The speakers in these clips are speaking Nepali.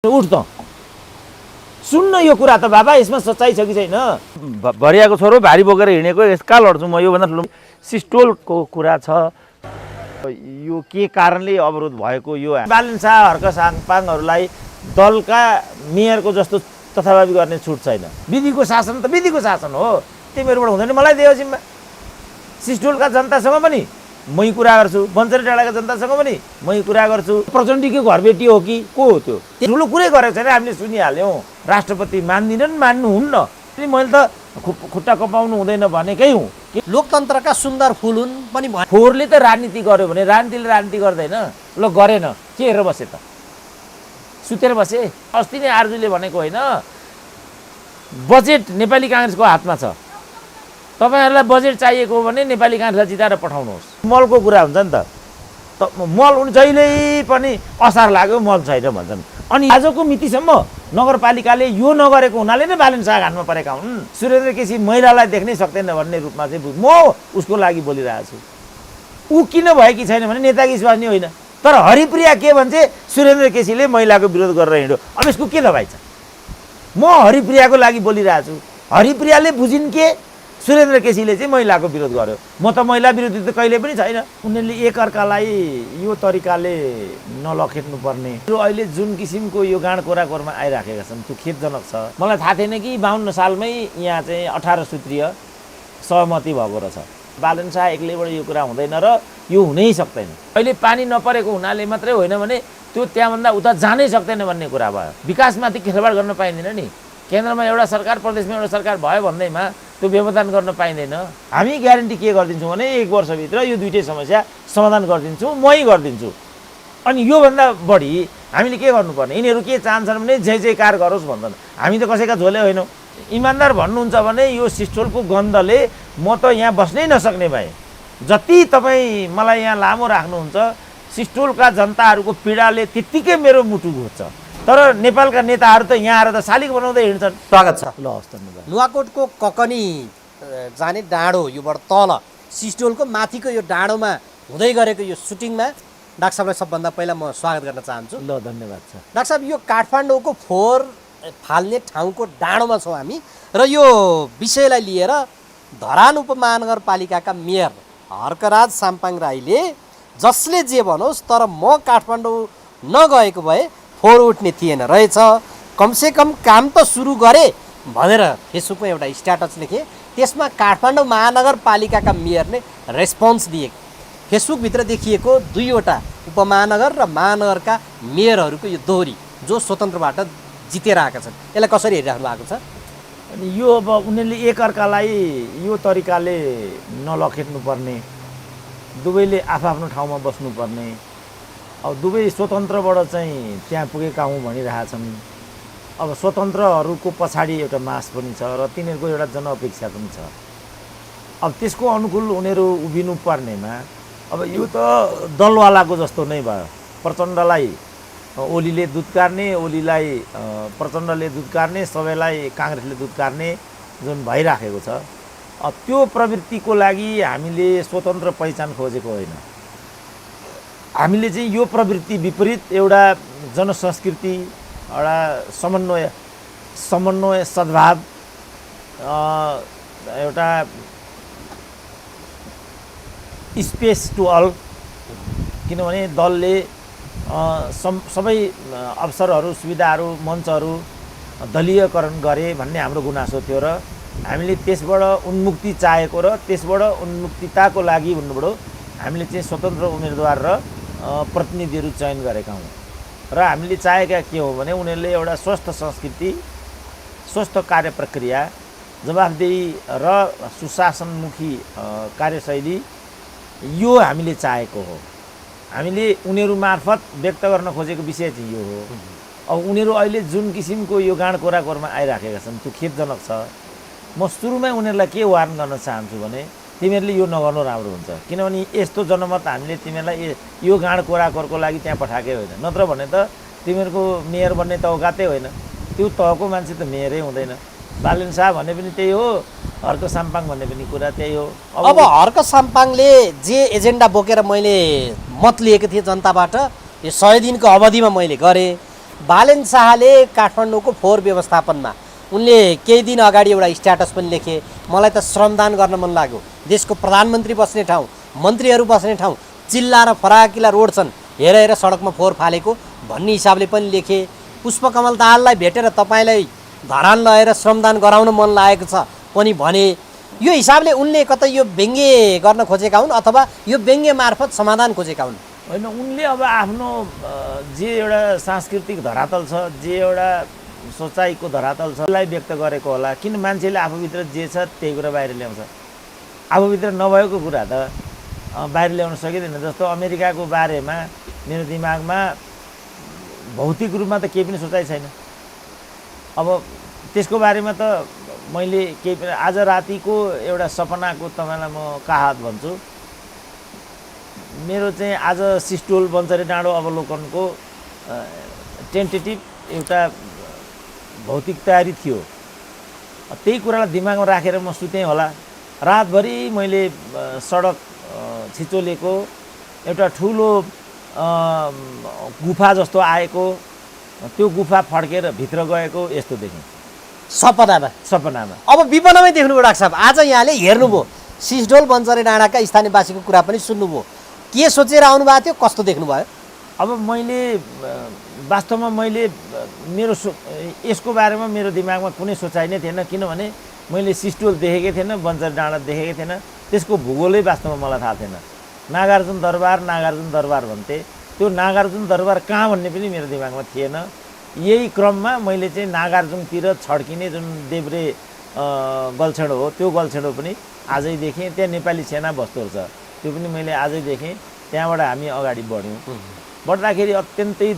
उठ त सुन्न यो कुरा त बाबा, यसमा सच्चाइ छ कि छैन? भरियाको छोरो भारी बोकेर हिँडेको यसका लड्छु म। योभन्दा ठुलो सिस्टोलको कुरा छ। यो के कारणले अवरोध भएको, यो बालन शाह हर्क साङपाङहरूलाई दलका मेयरको जस्तो तथाभावी गर्ने छुट छैन। विधिको शासन त विधिको शासन हो, तिमीहरूबाट हुँदैन। मलाई दियो जिम्मा। सिस्टोलका जनतासँग पनि मै कुरा गर्छु, बन्चरी डाँडाका जनतासँग पनि मै कुरा गर्छु। प्रचण्डीको घरबेटी हो कि को हो त्यो? ठुलो कुरै गरेको छैन, हामीले सुनिहाल्यौँ। राष्ट्रपति मान्दिनन्, मान्नुहुन्न। मैले त खुट्टा कपाउनु हुँदैन भनेकै हुँ। लोकतन्त्रका सुन्दर फुल हुन् पनि फोहोरले त राजनीति गर्यो भने राजनीतिले राजनीति गर्दैन। ल गरेन, के हेरेर बसे त? सुतेर बसे? अस्ति नै आर्जुले भनेको होइन, बजेट नेपाली काङ्ग्रेसको हातमा छ। तपाईँहरूलाई बजेट चाहिएको हो भने नेपाली काङ्ग्रेसलाई जिताएर पठाउनुहोस्। मलको कुरा हुन्छ नि त, मल उनी जहिल्यै पनि असार लाग्यो मल छैन भन्छन्। अनि आजको मितिसम्म नगरपालिकाले यो नगरेको हुनाले नै बालन शाह घाटमा परेका हुन्। सुरेन्द्र केसी महिलालाई देख्नै सक्दैन भन्ने रूपमा चाहिँ म उसको लागि बोलिरहेको छु। ऊ किन भएकी छैन भने नेताकी स्वास्नी होइन, तर हरिप्रिया के भन्छ, सुरेन्द्र केसीले महिलाको विरोध गरेर हिँड्यो। अब यसको के दबाई छ? म हरिप्रियाको लागि बोलिरहेको छु। हरिप्रियाले बुझिन् के सुरेन्द्र केसीले चाहिँ महिलाको विरोध गर्यो। म त महिला विरोधी त कहिले पनि छैन। उनीहरूले एकअर्कालाई यो तरिकाले नलखेट्नु पर्ने। अहिले जुन किसिमको यो गाँड कोराकोरमा आइराखेका छन् त्यो खेदजनक छ। मलाई थाहा थिएन कि 52 सालमै यहाँ चाहिँ 18 सूत्रीय सहमति भएको रहेछ। बालन शाह एक्लैबाट यो कुरा हुँदैन र यो हुनै सक्दैन। अहिले पानी नपरेको हुनाले मात्रै होइन भने त्यो त्यहाँभन्दा उता जानै सक्दैन भन्ने कुरा भयो। विकासमाथि खेलबाड गर्न पाइँदैन नि। केन्द्रमा एउटा सरकार, प्रदेशमा एउटा सरकार भयो भन्दैमा त्यो व्यवधान गर्न पाइँदैन। हामी ग्यारेन्टी के गरिदिन्छौँ भने 1 वर्षभित्र यो दुईटै समस्या समाधान गरिदिन्छौँ, मै गरिदिन्छु। अनि योभन्दा बढी हामीले के गर्नुपर्ने? यिनीहरू के चाहन्छन् भने जय जयकार गरोस् भन्छन्। हामी त कसैका झोले होइनौँ। इमान्दार भन्नुहुन्छ भने यो सिस्टोलको गन्धले म त यहाँ बस्नै नसक्ने भएँ। जति तपाईँ मलाई यहाँ लामो राख्नुहुन्छ, सिस्टोलका जनताहरूको पीडाले त्यत्तिकै मेरो मुटु घोच्छ। तर नेपालका नेताहरू त यहाँ आएर त शालिग बनाउँदै हिँड्छन्। स्वागत छ। ल हस् धन्यवाद। नुवाकोटको ककनी जाने डाँडो, योबाट तल सिस्टोलको माथिको यो डाँडोमा हुँदै गरेको यो सुटिङमा डाक्टर साहबलाई सबभन्दा पहिला म स्वागत गर्न चाहन्छु। ल धन्यवाद छ। डाक्टर साहब, यो काठमाडौँको फोहोर फाल्ने ठाउँको डाँडोमा छौँ हामी र यो विषयलाई लिएर धरान उपमहानगरपालिकाका मेयर हर्कराज साम्पाङ राईले जसले जे भनोस् तर म काठमाडौँ नगएको भए फोहोर उठ्ने थिएन रहेछ, कमसेकम काम त सुरु गरे भनेर फेसबुकमा एउटा स्ट्याटस लेखे। त्यसमा काठमाडौँ महानगरपालिकाका मेयरले रेस्पोन्स दिए। फेसबुकभित्र देखिएको 2वटा उपमहानगर र महानगरका मेयरहरूको यो दोहोरी जो स्वतन्त्रबाट जितेर आएका छन्, यसलाई कसरी हेरिराख्नु भएको छ? अनि यो अब उनीहरूले एकअर्कालाई यो तरिकाले नलखेट्नु पर्ने, दुवैले आफ्नो ठाउँमा बस्नुपर्ने। अब दुवै स्वतन्त्रबाट चाहिँ त्यहाँ पुगेका हौँ भनिरहेछन्। अब स्वतन्त्रहरूको पछाडि एउटा मास पनि छ र तिनीहरूको एउटा जनअपेक्षा पनि छ। अब त्यसको अनुकूल उनीहरू उभिनु पर्नेमा अब यो त दलवालाको जस्तो नै भयो। प्रचण्डलाई ओलीले दुत्कार्ने, ओलीलाई प्रचण्डले दुत्कार्ने, सबैलाई काङ्ग्रेसले दुत्कार्ने जुन भइराखेको छ, त्यो प्रवृत्तिको लागि हामीले स्वतन्त्र पहिचान खोजेको होइन। हामीले चाहिँ यो प्रवृत्ति विपरीत एउटा जनसंस्कृति, एउटा समन्वय सद्भाव, एउटा स्पेस टु अल, किनभने दलले सबै अवसरहरू, सुविधाहरू, मञ्चहरू दलीयकरण गरे भन्ने हाम्रो गुनासो थियो र हामीले त्यसबाट उन्मुक्ति चाहेको र त्यसबाट उन्मुक्तिताको लागि भन्नुभयो हामीले चाहिँ स्वतन्त्र उम्मेदवार र प्रतिनिधिहरू चयन गरेका हौँ। र हामीले चाहेका के हो भने उनीहरूले एउटा स्वस्थ संस्कृति, स्वस्थ कार्य प्रक्रिया, जवाफदेही र सुशासनमुखी कार्यशैली, यो हामीले चाहेको हो। हामीले उनीहरू मार्फत व्यक्त गर्न खोजेको विषय चाहिँ यो हो। अब उनीहरू अहिले जुन किसिमको यो गाँड कोराकोरमा आइराखेका छन् त्यो खेदजनक छ। म सुरुमै उनीहरूलाई के वार्न गर्न चाहन्छु भने तिमीहरूले यो नगर्नु राम्रो हुन्छ, किनभने यस्तो जनमत हामीले तिमीहरूलाई यो गाँड कोराकोरको लागि त्यहाँ पठाएकै होइन। नत्र भने त तिमीहरूको मेयर बन्ने त औकातै होइन। त्यो तहको मान्छे त मेयरै हुँदैन। बालन शाह भन्ने पनि त्यही हो, हर्क साम्पाङ भन्ने पनि कुरा त्यही हो। अब हर्क साम्पाङले जे एजेन्डा बोकेर मैले मत लिएको थिएँ जनताबाट, यो 100 दिनको अवधिमा मैले गरेँ बालेन शाहले काठमाडौँको फोहोर व्यवस्थापनमा उनले केही दिन अगाडि एउटा स्ट्याटस पनि लेखे, मलाई त श्रमदान गर्न मन लाग्यो, देशको प्रधानमन्त्री बस्ने ठाउँ, मन्त्रीहरू बस्ने ठाउँ चिल्ला र फराकिला रोड छन्, हेर हेर सडकमा फोहोर फालेको भन्ने हिसाबले पनि लेखे। पुष्पकमल दाहाललाई भेटेर तपाईँलाई धरान लगेर श्रमदान गराउन मन लागेको छ पनि भने। यो हिसाबले उनले कतै यो व्यङ्ग्य गर्न खोजेका हुन् अथवा यो व्यङ्ग्य मार्फत समाधान खोजेका हुन्? होइन, उनले अब आफ्नो जे एउटा सांस्कृतिक धरातल छ, जे एउटा सोचाइको धरातल छ त्यसलाई व्यक्त गरेको होला। किन मान्छेले आफूभित्र जे छ त्यही कुरा बाहिर ल्याउँछ, आफूभित्र नभएको कुरा त बाहिर ल्याउन सकिँदैन। जस्तो अमेरिकाको बारेमा मेरो दिमागमा भौतिक रूपमा त केही पनि सोचाइ छैन। अब त्यसको बारेमा त मैले केही पनि, आज रातिको एउटा सपनाको तपाईँलाई म कहावत भन्छु। मेरो चाहिँ आज सिस्टोल बन्चरे डाँडो अवलोकनको टेन्टेटिभ एउटा भौतिक तयारी थियो। त्यही कुरालाई दिमागमा राखेर म सुतेँ होला। रातभरि मैले सडक छिचोलेको एउटा ठुलो गुफा जस्तो आएको, त्यो गुफा फड्केर भित्र गएको यस्तो देखेँ सपनामा। अब विपन्नमै देख्नुभयो डाक्टर साहब। आज यहाँले हेर्नुभयो, सिस्डोल बन्चरे डाँडाका स्थानीयवासीको कुरा पनि सुन्नुभयो, के सोचेर आउनुभएको थियो, कस्तो देख्नुभयो? अब मैले वास्तवमा मेरो यसको बारेमा मेरो दिमागमा कुनै सोचाइ नै थिएन, किनभने मैले सिस्टोल देखेकै थिएन, बन्चरे डाँडा देखेकै थिएन, त्यसको भूगोलै वास्तवमा मलाई थाहा थिएन। नागार्जुन दरबार भन्थे, त्यो नागार्जुन दरबार कहाँ भन्ने पनि मेरो दिमागमा थिएन। यही क्रममा मैले चाहिँ नागार्जुनतिर छड्किने जुन देब्रे गल्छेडो हो, त्यो गल्छेडो पनि आजै देखेँ। त्यहाँ नेपाली सेना बस्तुहरू छ, त्यो पनि मैले आजै देखेँ। त्यहाँबाट हामी अगाडि बढ्यौँ। बढ्दाखेरि अत्यन्तै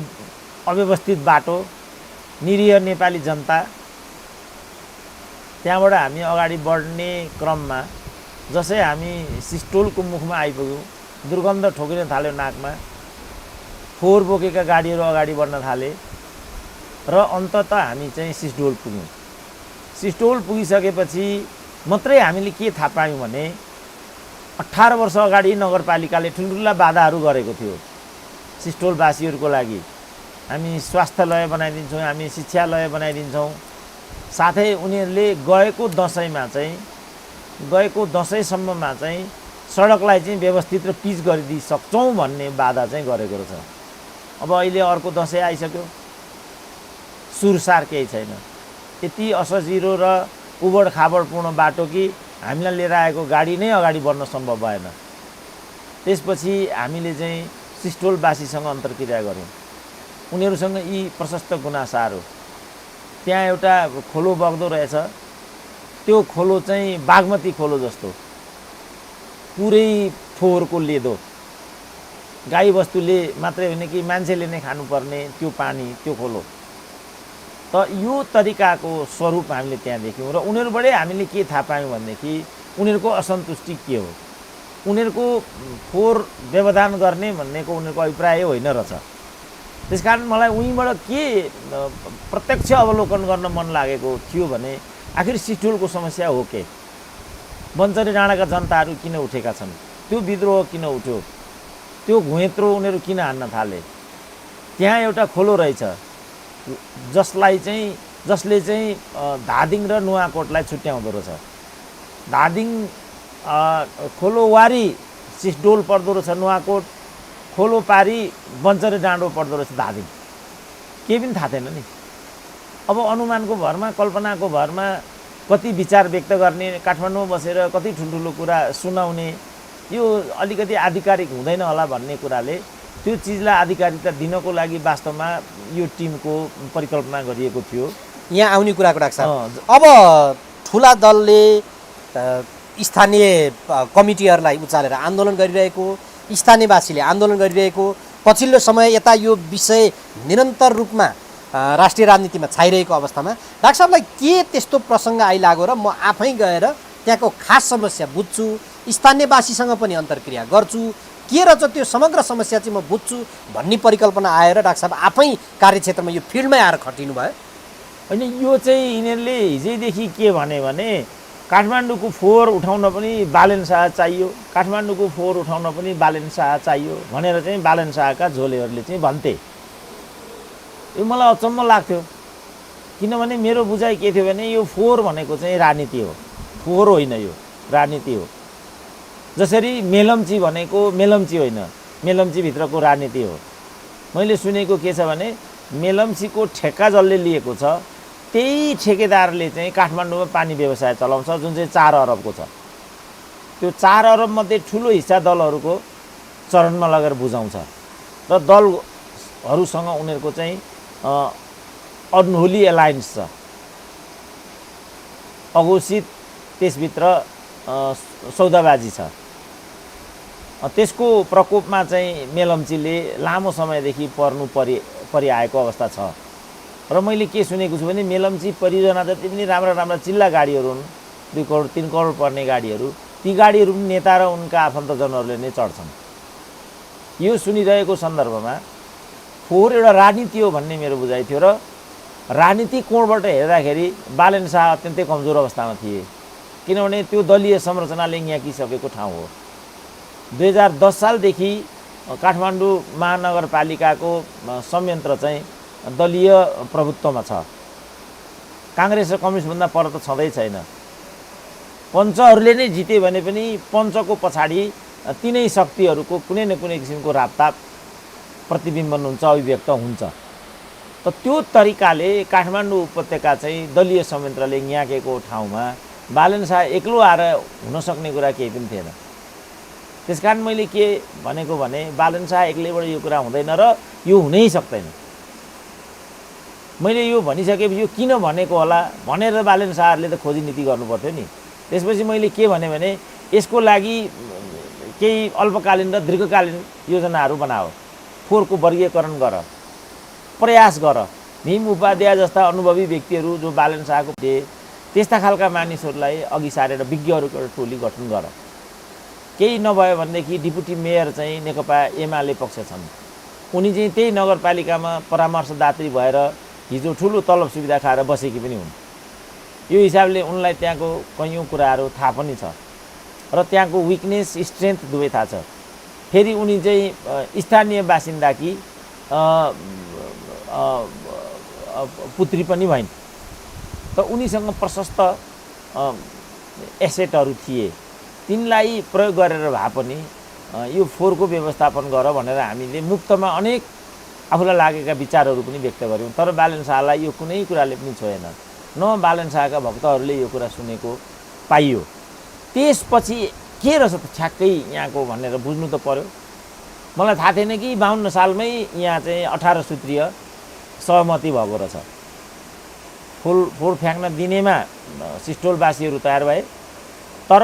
अव्यवस्थित बाटो, निरीह नेपाली जनता। त्यहाँबाट हामी अगाडि बढ्ने क्रममा जसै हामी सिस्टोलको मुखमा आइपुग्यौँ, दुर्गन्ध ठोकिन थाल्यो नाकमा, फोहोर बोकेका गाडीहरू अगाडि बढ्न थाले र अन्ततः हामी चाहिँ सिस्टोल पुग्यौँ। सिस्टोल पुगिसकेपछि मात्रै हामीले के थाहा पायौँ भने 18 वर्ष अगाडि नगरपालिकाले ठुल्ठुला बाधाहरू गरेको थियो सिस्टोलवासीहरूको लागि। हामी स्वास्थ्यालय बनाइदिन्छौँ, हामी शिक्षालय बनाइदिन्छौँ, साथै उनीहरूले गएको दसैँसम्ममा चाहिँ सडकलाई चाहिँ व्यवस्थित र पिच गरिदिइसक्छौँ भन्ने बाधा चाहिँ गरेको रहेछ। अब अहिले अर्को दसैँ आइसक्यो, सुरसार केही छैन। यति असजिलो र उबड खाबडपूर्ण बाटो कि हामीलाई लिएर आएको गाडी नै अगाडि बढ्न सम्भव भएन। त्यसपछि हामीले चाहिँ सिस्टोलवासीसँग अन्तर्क्रिया गऱ्यौँ। उनीहरूसँग यी प्रशस्त गुनासाहरू, त्यहाँ एउटा खोलो बग्दो रहेछ, त्यो खोलो चाहिँ बागमती खोलो जस्तो, पुरै फोहोरको लेदो, गाईबस्तुले मात्रै होइन कि मान्छेले नै खानुपर्ने त्यो पानी, त्यो खोलो। त यो तरिकाको स्वरूप हामीले त्यहाँ देख्यौँ र उनीहरूबाटै हामीले के थाहा पायौँ भनेदेखि उनीहरूको असन्तुष्टि के हो, उनीहरूको फोहोर व्यवधान गर्ने भन्नेको उनीहरूको अभिप्राय होइन रहेछ। त्यसकारण मलाई उहीँबाट के प्रत्यक्ष अवलोकन गर्न मन लागेको थियो भने आखिर सिस्टोलको समस्या हो के, बन्चरे डाँडाका जनताहरू किन उठेका छन्, त्यो विद्रोह किन उठ्यो, त्यो घुइँत्रो उनीहरू किन हान्न थाले। त्यहाँ एउटा खोलो रहेछ जसले चाहिँ धादिङ र नुवाकोटलाई छुट्याउँदो रहेछ। धादिङ खोलो वारी सिस्डोल पर्दो रहेछ, नुवाकोट खोलो पारी बन्चरे डाँडो पर्दो रहेछ धादिङ। केही पनि थाहा थिएन नि। अब अनुमानको भरमा, कल्पनाको भरमा कति विचार व्यक्त गर्ने, काठमाडौँमा बसेर कति ठुल्ठुलो कुरा सुनाउने, यो अलिकति आधिकारिक हुँदैन होला भन्ने कुराले त्यो चिजलाई आधिकारिकता दिनको लागि वास्तवमा यो टिमको परिकल्पना गरिएको थियो। यहाँ आउने कुराको डाक्टर साहब, अब ठुला दलले स्थानीय कमिटीहरूलाई उचालेर आन्दोलन गरिरहेको, स्थानीयवासीले आन्दोलन गरिरहेको, पछिल्लो समय यता यो विषय निरन्तर रूपमा राष्ट्रिय राजनीतिमा छाइरहेको अवस्थामा डाक्टर साहबलाई के त्यस्तो प्रसङ्ग आइलाग्यो र म आफै गएर त्यहाँको खास समस्या बुझ्छु, स्थानीयवासीसँग पनि अन्तर्क्रिया गर्छु, के रहेछ त्यो समग्र समस्या चाहिँ म बुझ्छु भन्ने परिकल्पना आएर डाक्टर साहब आफै कार्यक्षेत्रमा यो फिल्डमै आएर खटिनु भयो? होइन, यो चाहिँ यिनीहरूले हिजैदेखि के भने काठमाडौँको फोहोर उठाउन पनि बालेन शाह चाहियो, काठमाडौँको फोहोर उठाउन पनि बालेन शाह चाहियो भनेर चाहिँ बालेन शाहका झोलेहरूले चाहिँ भन्थे। यो मलाई अचम्म लाग्थ्यो। किनभने मेरो बुझाइ के थियो भने यो फोहोर भनेको चाहिँ राजनीति हो, फोहोर होइन, यो राजनीति हो। जसरी मेलम्ची भनेको मेलम्ची होइन, मेलम्चीभित्रको राजनीति हो। मैले सुनेको के छ भने मेलम्चीको ठेक्का जसले लिएको छ त्यही ठेकेदारले चाहिँ काठमाडौँमा पानी व्यवसाय चलाउँछ, जुन चाहिँ 4 अरबको छ। त्यो 4 अरबमध्ये ठुलो हिस्सा दलहरूको चरणमा लगेर बुझाउँछ र दलहरूसँग उनीहरूको चाहिँ अनहोली एलायन्स छ, अघोषित त्यसभित्र सौदाबाजी छ। त्यसको प्रकोपमा चाहिँ मेलम्चीले लामो समयदेखि परिआएको अवस्था छ। र मैले के सुनेको छु भने मेलम्ची परियोजना जति पनि राम्रा राम्रा चिल्ला गाडीहरू हुन्, 2 करोड 3 करोड पर्ने गाडीहरू, ती गाडीहरू पनि नेता र उनका आफन्तजनहरूले नै चढ्छन्। यो सुनिरहेको सन्दर्भमा फोहोर एउटा राजनीति हो भन्ने मेरो बुझाइ थियो। र राजनीतिक कोणबाट हेर्दाखेरि बालेन शाह अत्यन्तै कमजोर अवस्थामा थिए, किनभने त्यो दलीय संरचनाले याकिसकेको ठाउँ हो। 2010 सालदेखि काठमाडौँ महानगरपालिकाको संयन्त्र चाहिँ दलीय प्रभुत्वमा छ। काङ्ग्रेस र कम्युनिस्टभन्दा पर त छँदै छैन। पञ्चहरूले नै जिते भने पनि पञ्चको पछाडि तिनै शक्तिहरूको कुनै न कुनै किसिमको रापताप प्रतिबिम्बन हुन्छ, अभिव्यक्त हुन्छ। त त्यो तरिकाले काठमाडौँ उपत्यका चाहिँ दलीय संयन्त्रले याकेको ठाउँमा बालेन शाह एक्लो आएर हुन सक्ने कुरा केही पनि थिएन। त्यसकारण मैले के भनेको भने बालेन शाह एक्लैबाट यो कुरा हुँदैन र यो हुनै सक्दैन। मैले यो भनिसकेपछि यो किन भनेको होला भनेर बालेन शाहहरूले त खोजी नीति गर्नुपर्थ्यो नि। त्यसपछि मैले के भने यसको लागि केही अल्पकालीन र दीर्घकालीन योजनाहरू बनाओ, फोहोरको वर्गीकरण गर, प्रयास गर। भीम उपाध्याय जस्ता अनुभवी व्यक्तिहरू जो बालेन शाहको थिए त्यस्ता खालका मानिसहरूलाई अघि सारेर विज्ञहरूको एउटा टोली गठन गर। केही नभयो भनेदेखि डिप्युटी मेयर चाहिँ नेकपा एमाले पक्ष छन्, उनी चाहिँ त्यही नगरपालिकामा परामर्शदात्री भएर हिजो ठुलो तलब सुविधा खाएर बसेकी पनि हुन्। यो हिसाबले उनलाई त्यहाँको कैयौँ कुराहरू थाहा पनि छ र त्यहाँको विकनेस स्ट्रेन्थ दुवै थाहा छ। फेरि उनी चाहिँ स्थानीय बासिन्दाकी पुत्री पनि भइन्, त उनीसँग प्रशस्त एसेटहरू थिए। तिनलाई प्रयोग गरेर भए पनि यो फोहोरको व्यवस्थापन गर भनेर हामीले मुक्तमा अनेक आफूलाई लागेका विचारहरू पनि व्यक्त गऱ्यौँ। तर बालेन शाहलाई यो कुनै कुराले पनि छोएन, न बालेन शाहका भक्तहरूले यो कुरा सुनेको पाइयो। त्यसपछि के रहेछ त ठ्याक्कै यहाँको भनेर बुझ्नु त पर्यो। मलाई थाहा थिएन कि 52 सालमै यहाँ चाहिँ 18 सूत्रीय सहमति भएको रहेछ। फोहोर फ्याँक्न दिनेमा सिस्टोलवासीहरू तयार भए, तर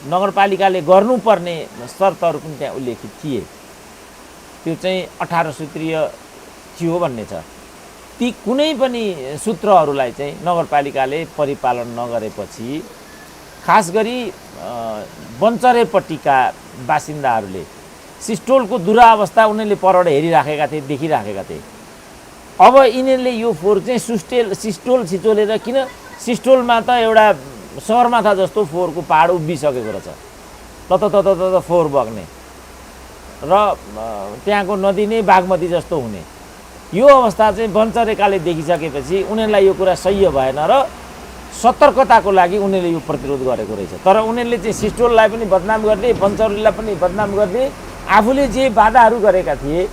नगरपालिकाले गर्नुपर्ने शर्तहरू पनि त्यहाँ उल्लेखित थिए। त्यो चाहिँ 18 सूत्रीय थियो भन्ने छ। ती कुनै पनि सूत्रहरूलाई चाहिँ नगरपालिकाले परिपालन नगरेपछि खास गरी बन्चरेपट्टिका बासिन्दाहरूले सिस्टोलको दुरावस्था उनीहरूले परबाट हेरिराखेका थिए, देखिराखेका थिए। अब यिनीहरूले यो फोहोर चाहिँ सिस्टोल छिचोलेर, किन सिस्टोलमा त एउटा सगरमाथा जस्तो फोहोरको पहाड उभिसकेको रहेछ, तत फोहोर बग्ने र त्यहाँको नदी नै बागमती जस्तो हुने। यो अवस्था चाहिँ बन्चरेकाले देखिसकेपछि उनीहरूलाई यो कुरा सह्य भएन र सतर्कताको लागि उनीहरूले यो प्रतिरोध गरेको रहेछ। तर उनीहरूले चाहिँ सिस्टोललाई पनि बदनाम गर्ने, बन्चरेलाई पनि बदनाम गर्ने, आफूले जे वादाहरू गरेका थिए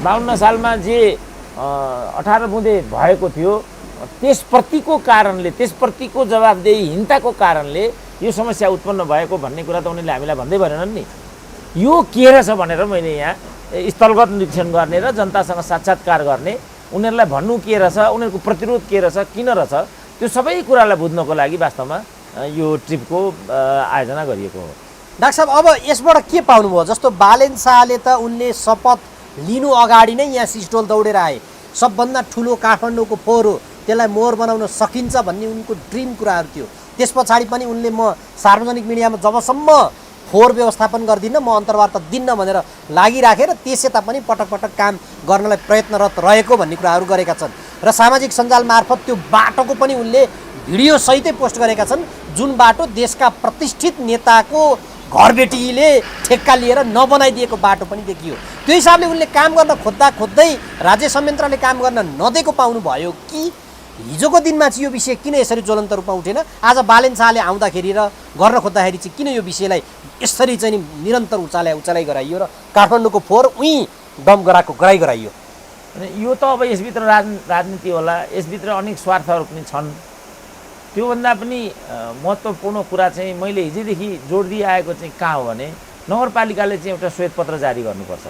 52 सालमा जे 18 बुँदे भएको थियो त्यसप्रतिको कारणले, त्यसप्रतिको जवाबदेहीहीनताको कारणले यो समस्या उत्पन्न भएको भन्ने कुरा त उनीहरूले हामीलाई भन्दै भएनन् नि। यो के रहेछ भनेर मैले यहाँ स्थलगत निरीक्षण गर्ने र जनतासँग साक्षात्कार गर्ने, उनीहरूलाई भन्नु के रहेछ, उनीहरूको प्रतिरोध के रहेछ, किन रहेछ, त्यो सबै कुरालाई बुझ्नको लागि वास्तवमा यो ट्रिपको आयोजना गरिएको हो। डाक्टर साहब, अब यसबाट के पाउनुभयो? जस्तो बालेन शाहले त उनले शपथ लिनु अगाडि नै यहाँ सिस्टोल दौडेर आए, सबभन्दा ठुलो काठमाडौँको फोहोर हो, त्यसलाई मोहर बनाउन सकिन्छ भन्ने उनको ड्रिम कुराहरू थियो। त्यस पछाडि पनि उनले म सार्वजनिक मिडियामा जबसम्म फोहोर व्यवस्थापन गर्दिनँ, म अन्तर्वार्ता दिन्न भनेर लागिराखेर त्यस यता पनि पटक पटक काम गर्नलाई प्रयत्नरत रहेको भन्ने कुराहरू गरेका छन्। र सामाजिक सञ्जाल मार्फत त्यो बाटोको पनि उनले भिडियो सहितै पोस्ट गरेका छन्, जुन बाटो देशका प्रतिष्ठित नेताको घरबेटीले ठेक्का लिएर नबनाइदिएको बाटो पनि देखियो। त्यो हिसाबले उनले काम गर्न खोज्दै राज्य संयन्त्रले काम गर्न नदिएको पाउनु भयो कि हिजोको दिनमा चाहिँ यो विषय किन यसरी ज्वलन्त रूपमा उठेन? आज बालेन शाहले आउँदाखेरि र गर्न खोज्दाखेरि चाहिँ किन यो विषयलाई यसरी चाहिँ निरन्तर उचालाइ गराइयो र काठमाडौँको फोहोर डम्प गराइयो? अनि यो त अब यसभित्र राजनीति होला, यसभित्र अनेक स्वार्थहरू पनि छन्। त्योभन्दा पनि महत्त्वपूर्ण कुरा चाहिँ मैले हिजोदेखि जोड दिइआएको चाहिँ कहाँ हो भने नगरपालिकाले चाहिँ एउटा श्वेतपत्र जारी गर्नुपर्छ।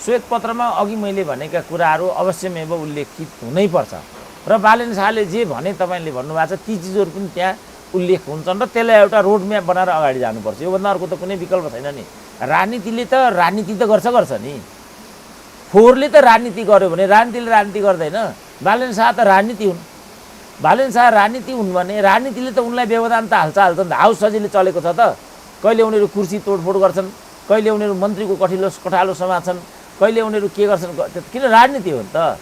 श्वेतपत्रमा अघि मैले भनेका कुराहरू अवश्यमेव उल्लेखित हुनैपर्छ र बालेन शाहले जे भने तपाईँले भन्नुभएको छ ती चिजहरू पनि त्यहाँ उल्लेख हुन्छन् र त्यसलाई एउटा रोड म्याप बनाएर अगाडि जानुपर्छ। योभन्दा अर्को त कुनै विकल्प छैन नि। राजनीतिले त राजनीति त गर्छ नि। फोहोरले त राजनीति गर्यो भने राजनीतिले राजनीति गर्दैन। बालेन शाह त राजनीति हुन्। बालेन शाह राजनीति हुन् भने राजनीतिले त उनलाई व्यवधान त हाल्छ नि त। हाउस सजिलै चलेको छ त। कहिले उनीहरू कुर्सी तोडफोड गर्छन्, कहिले उनीहरू मन्त्रीको कठालो समात्छन्, कहिले उनीहरू के गर्छन्। किन राजनीति हो नि त।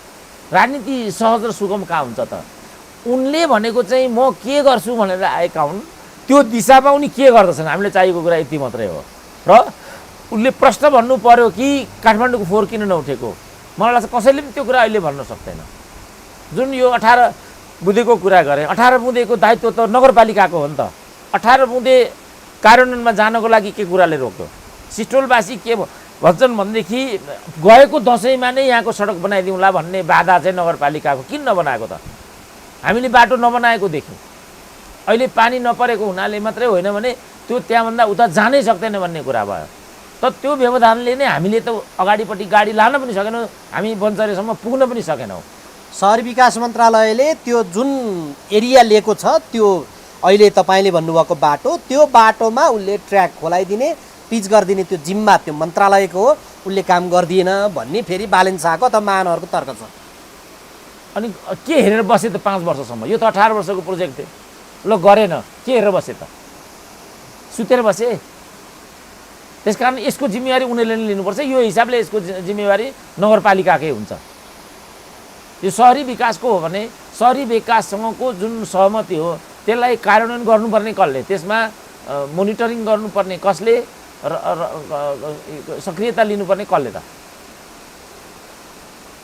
राजनीति सहज र सुगम कहाँ हुन्छ त। उनले भनेको चाहिँ म के गर्छु भनेर आएका हुन्, त्यो दिशामा उनी के गर्दछन् हामीलाई चाहिएको कुरा यति मात्रै हो। र उनले प्रश्न भन्नु पर्यो कि काठमाडौँको फोहोर किन नउठेको। मलाई लाग्छ कसैले पनि त्यो कुरा अहिले भन्न सक्दैन। जुन यो 18 बुँदेको कुरा गरेँ, 18 बुँदेको दायित्व त नगरपालिकाको हो नि त। 18 बुँदे कार्यान्वयनमा जानको लागि के कुराले रोक्यो? सिस्टोलवासी के भन्छन् भनेदेखि गएको दसैँमा नै यहाँको सडक बनाइदिउँला भन्ने बाधा चाहिँ नगरपालिकाको। किन नबनाएको त? हामीले बाटो नबनाएको देख्यौँ। अहिले पानी नपरेको हुनाले मात्रै होइन भने त्यो त्यहाँभन्दा उता जानै सक्दैन भन्ने कुरा भयो। त त्यो व्यवधानले नै हामीले त अगाडिपट्टि गाडी लान पनि सकेनौँ, हामी बन्चरेसम्म पुग्न पनि सकेनौँ। सहरी विकास मन्त्रालयले त्यो जुन एरिया लिएको छ त्यो अहिले तपाईँले भन्नुभएको बाटो, त्यो बाटोमा उसले ट्र्याक खोलाइदिने, पिच गरिदिने त्यो जिम्मा त्यो मन्त्रालयको हो। उसले काम गरिदिएन भन्ने फेरि बालेन शाहको अथवा महानुभावरको तर्क छ। अनि के हेरेर बसे त 5 वर्षसम्म? यो त 18 वर्षको प्रोजेक्ट थियो। ल गरेन, के हेरेर बसे त? सुतेर बसे? त्यसकारण यसको जिम्मेवारी उनीहरूले नै लिनुपर्छ। यो हिसाबले यसको जिम्मेवारी नगरपालिकाकै हुन्छ। यो सहरी विकासको हो भने सहरी विकाससँगको जुन सहमति हो त्यसलाई कार्यान्वयन गर्नुपर्ने कसले, त्यसमा मोनिटरिङ गर्नुपर्ने कसले, सक्रियता लिनुपर्ने कसले त?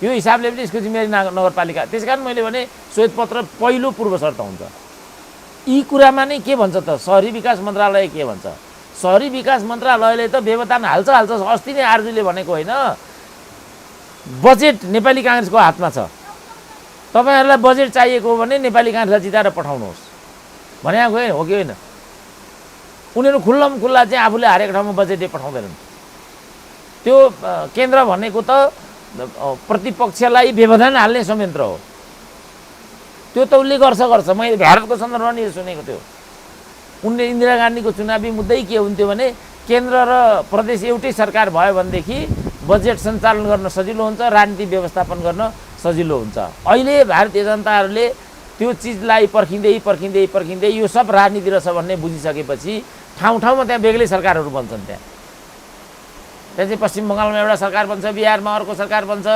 यो हिसाबले पनि यसको जिम्मेवारी नगरपालिका। त्यसकारण मैले भने श्वेतपत्र पहिलो पूर्व शर्त हुन्छ। यी कुरामा नै के भन्छ त सहरी विकास मन्त्रालय के भन्छ? सहरी विकास मन्त्रालयले त व्यवधान हाल्छ। अस्ति नै आरजुले भनेको होइन, बजेट नेपाली काङ्ग्रेसको हातमा छ। तपाईँहरूलाई बजेट चाहिएको हो भने नेपाली काङ्ग्रेसलाई जिताएर पठाउनुहोस् भने हो कि होइन? उनीहरू खुल्ला चाहिँ आफूले हारेको ठाउँमा बजेटै पठाउँदैनन्। त्यो केन्द्र भनेको त प्रतिपक्षलाई व्यवधान हाल्ने संयन्त्र हो। त्यो त उसले गर्छ। मैले भारतको सन्दर्भमा नि सुनेको थियो। उनले इन्दिरा गान्धीको चुनावी मुद्दै के हुन्थ्यो भने केन्द्र र प्रदेश एउटै सरकार भयो भनेदेखि बजेट सञ्चालन गर्न सजिलो हुन्छ, राजनीति व्यवस्थापन गर्न सजिलो हुन्छ। अहिले भारतीय जनताहरूले त्यो चिजलाई पर्खिँदै यो सब राजनीति रहेछ भन्ने बुझिसकेपछि ठाउँमा त्यहाँ बेग्लै सरकारहरू बन्छन्। त्यहाँ चाहिँ पश्चिम बङ्गालमा एउटा सरकार बन्छ, बिहारमा अर्को सरकार बन्छ,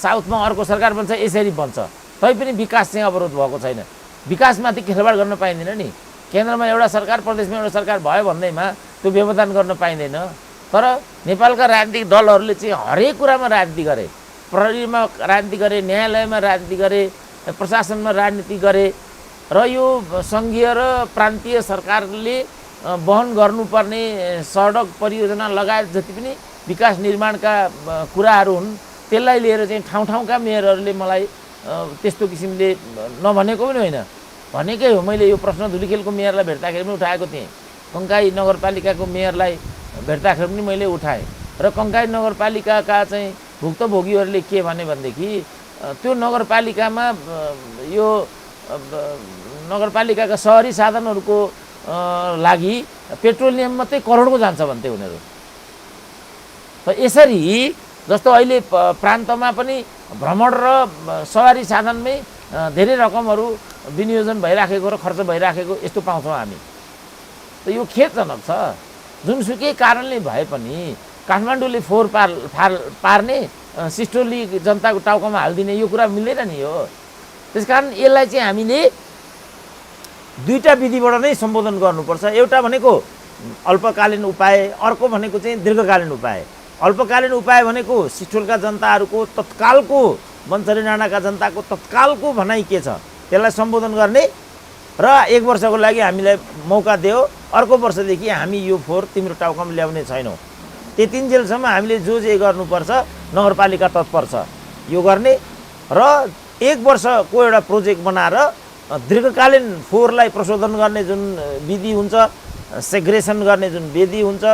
साउथमा अर्को सरकार बन्छ, यसरी बन्छ। तैपनि विकास चाहिँ अवरोध भएको छैन। विकासमाथि खेलवाड गर्न पाइँदैन नि। केन्द्रमा एउटा सरकार, प्रदेशमा एउटा सरकार भयो भन्दैमा त्यो व्यवधान गर्न पाइँदैन। तर नेपालका राजनीतिक दलहरूले चाहिँ हरेक कुरामा राजनीति गरे। प्रहरीमा राजनीति गरे, न्यायालयमा राजनीति गरे, प्रशासनमा राजनीति गरे र यो सङ्घीय र प्रान्तीय सरकारले वहन गर्नुपर्ने सडक परियोजना लगायत जति पनि विकास निर्माणका कुराहरू हुन् त्यसलाई लिएर चाहिँ ठाउँका मेयरहरूले मलाई त्यस्तो किसिमले नभनेको पनि होइन, भनेकै हो। मैले यो प्रश्न धुलीखेलको मेयरलाई भेट्दाखेरि पनि उठाएको थिएँ, कङ्काई नगरपालिकाको मेयरलाई भेट्दाखेरि पनि मैले उठाएँ। र कङ्काई नगरपालिकाका चाहिँ भुक्तभोगीहरूले के भने भनेदेखि त्यो नगरपालिकामा यो नगरपालिकाका सहरी साधनहरूको लागि पेट्रोलियम मात्रै करोडको जान्छ भन्थे उनीहरू। त यसरी जस्तो अहिले प्रान्तमा पनि भ्रमण र सवारी साधनमै धेरै रकमहरू विनियोजन भइराखेको र खर्च भइराखेको यस्तो पाउँछौँ हामी। त यो खेदजनक छ। जुनसुकै कारणले भए पनि काठमाडौँले फोहोर पार्ने, सिस्टोली जनताको टाउकोमा हालिदिने यो कुरा मिल्दैन नि हो। त्यसकारण यसलाई चाहिँ हामीले दुईटा विधिबाट नै सम्बोधन गर्नुपर्छ। एउटा भनेको अल्पकालीन उपाय, अर्को भनेको चाहिँ दीर्घकालीन उपाय। अल्पकालीन उपाय भनेको सिस्टोलका जनताहरूको तत्कालको, बन्सरी डाँडाका जनताको तत्कालको भनाइ के छ त्यसलाई सम्बोधन गर्ने र 1 वर्षको लागि हामीलाई मौका दियो, अर्को वर्षदेखि हामी यो फोहोर तिम्रो टाउकामा ल्याउने छैनौँ, त्यतिन्जेलसम्म हामीले जे गर्नुपर्छ नगरपालिका तत्पर छ यो गर्ने र 1 वर्षको एउटा प्रोजेक्ट बनाएर दीर्घकालीन फोहोरलाई प्रशोधन गर्ने जुन विधि हुन्छ, सेग्रेसन गर्ने जुन विधि हुन्छ,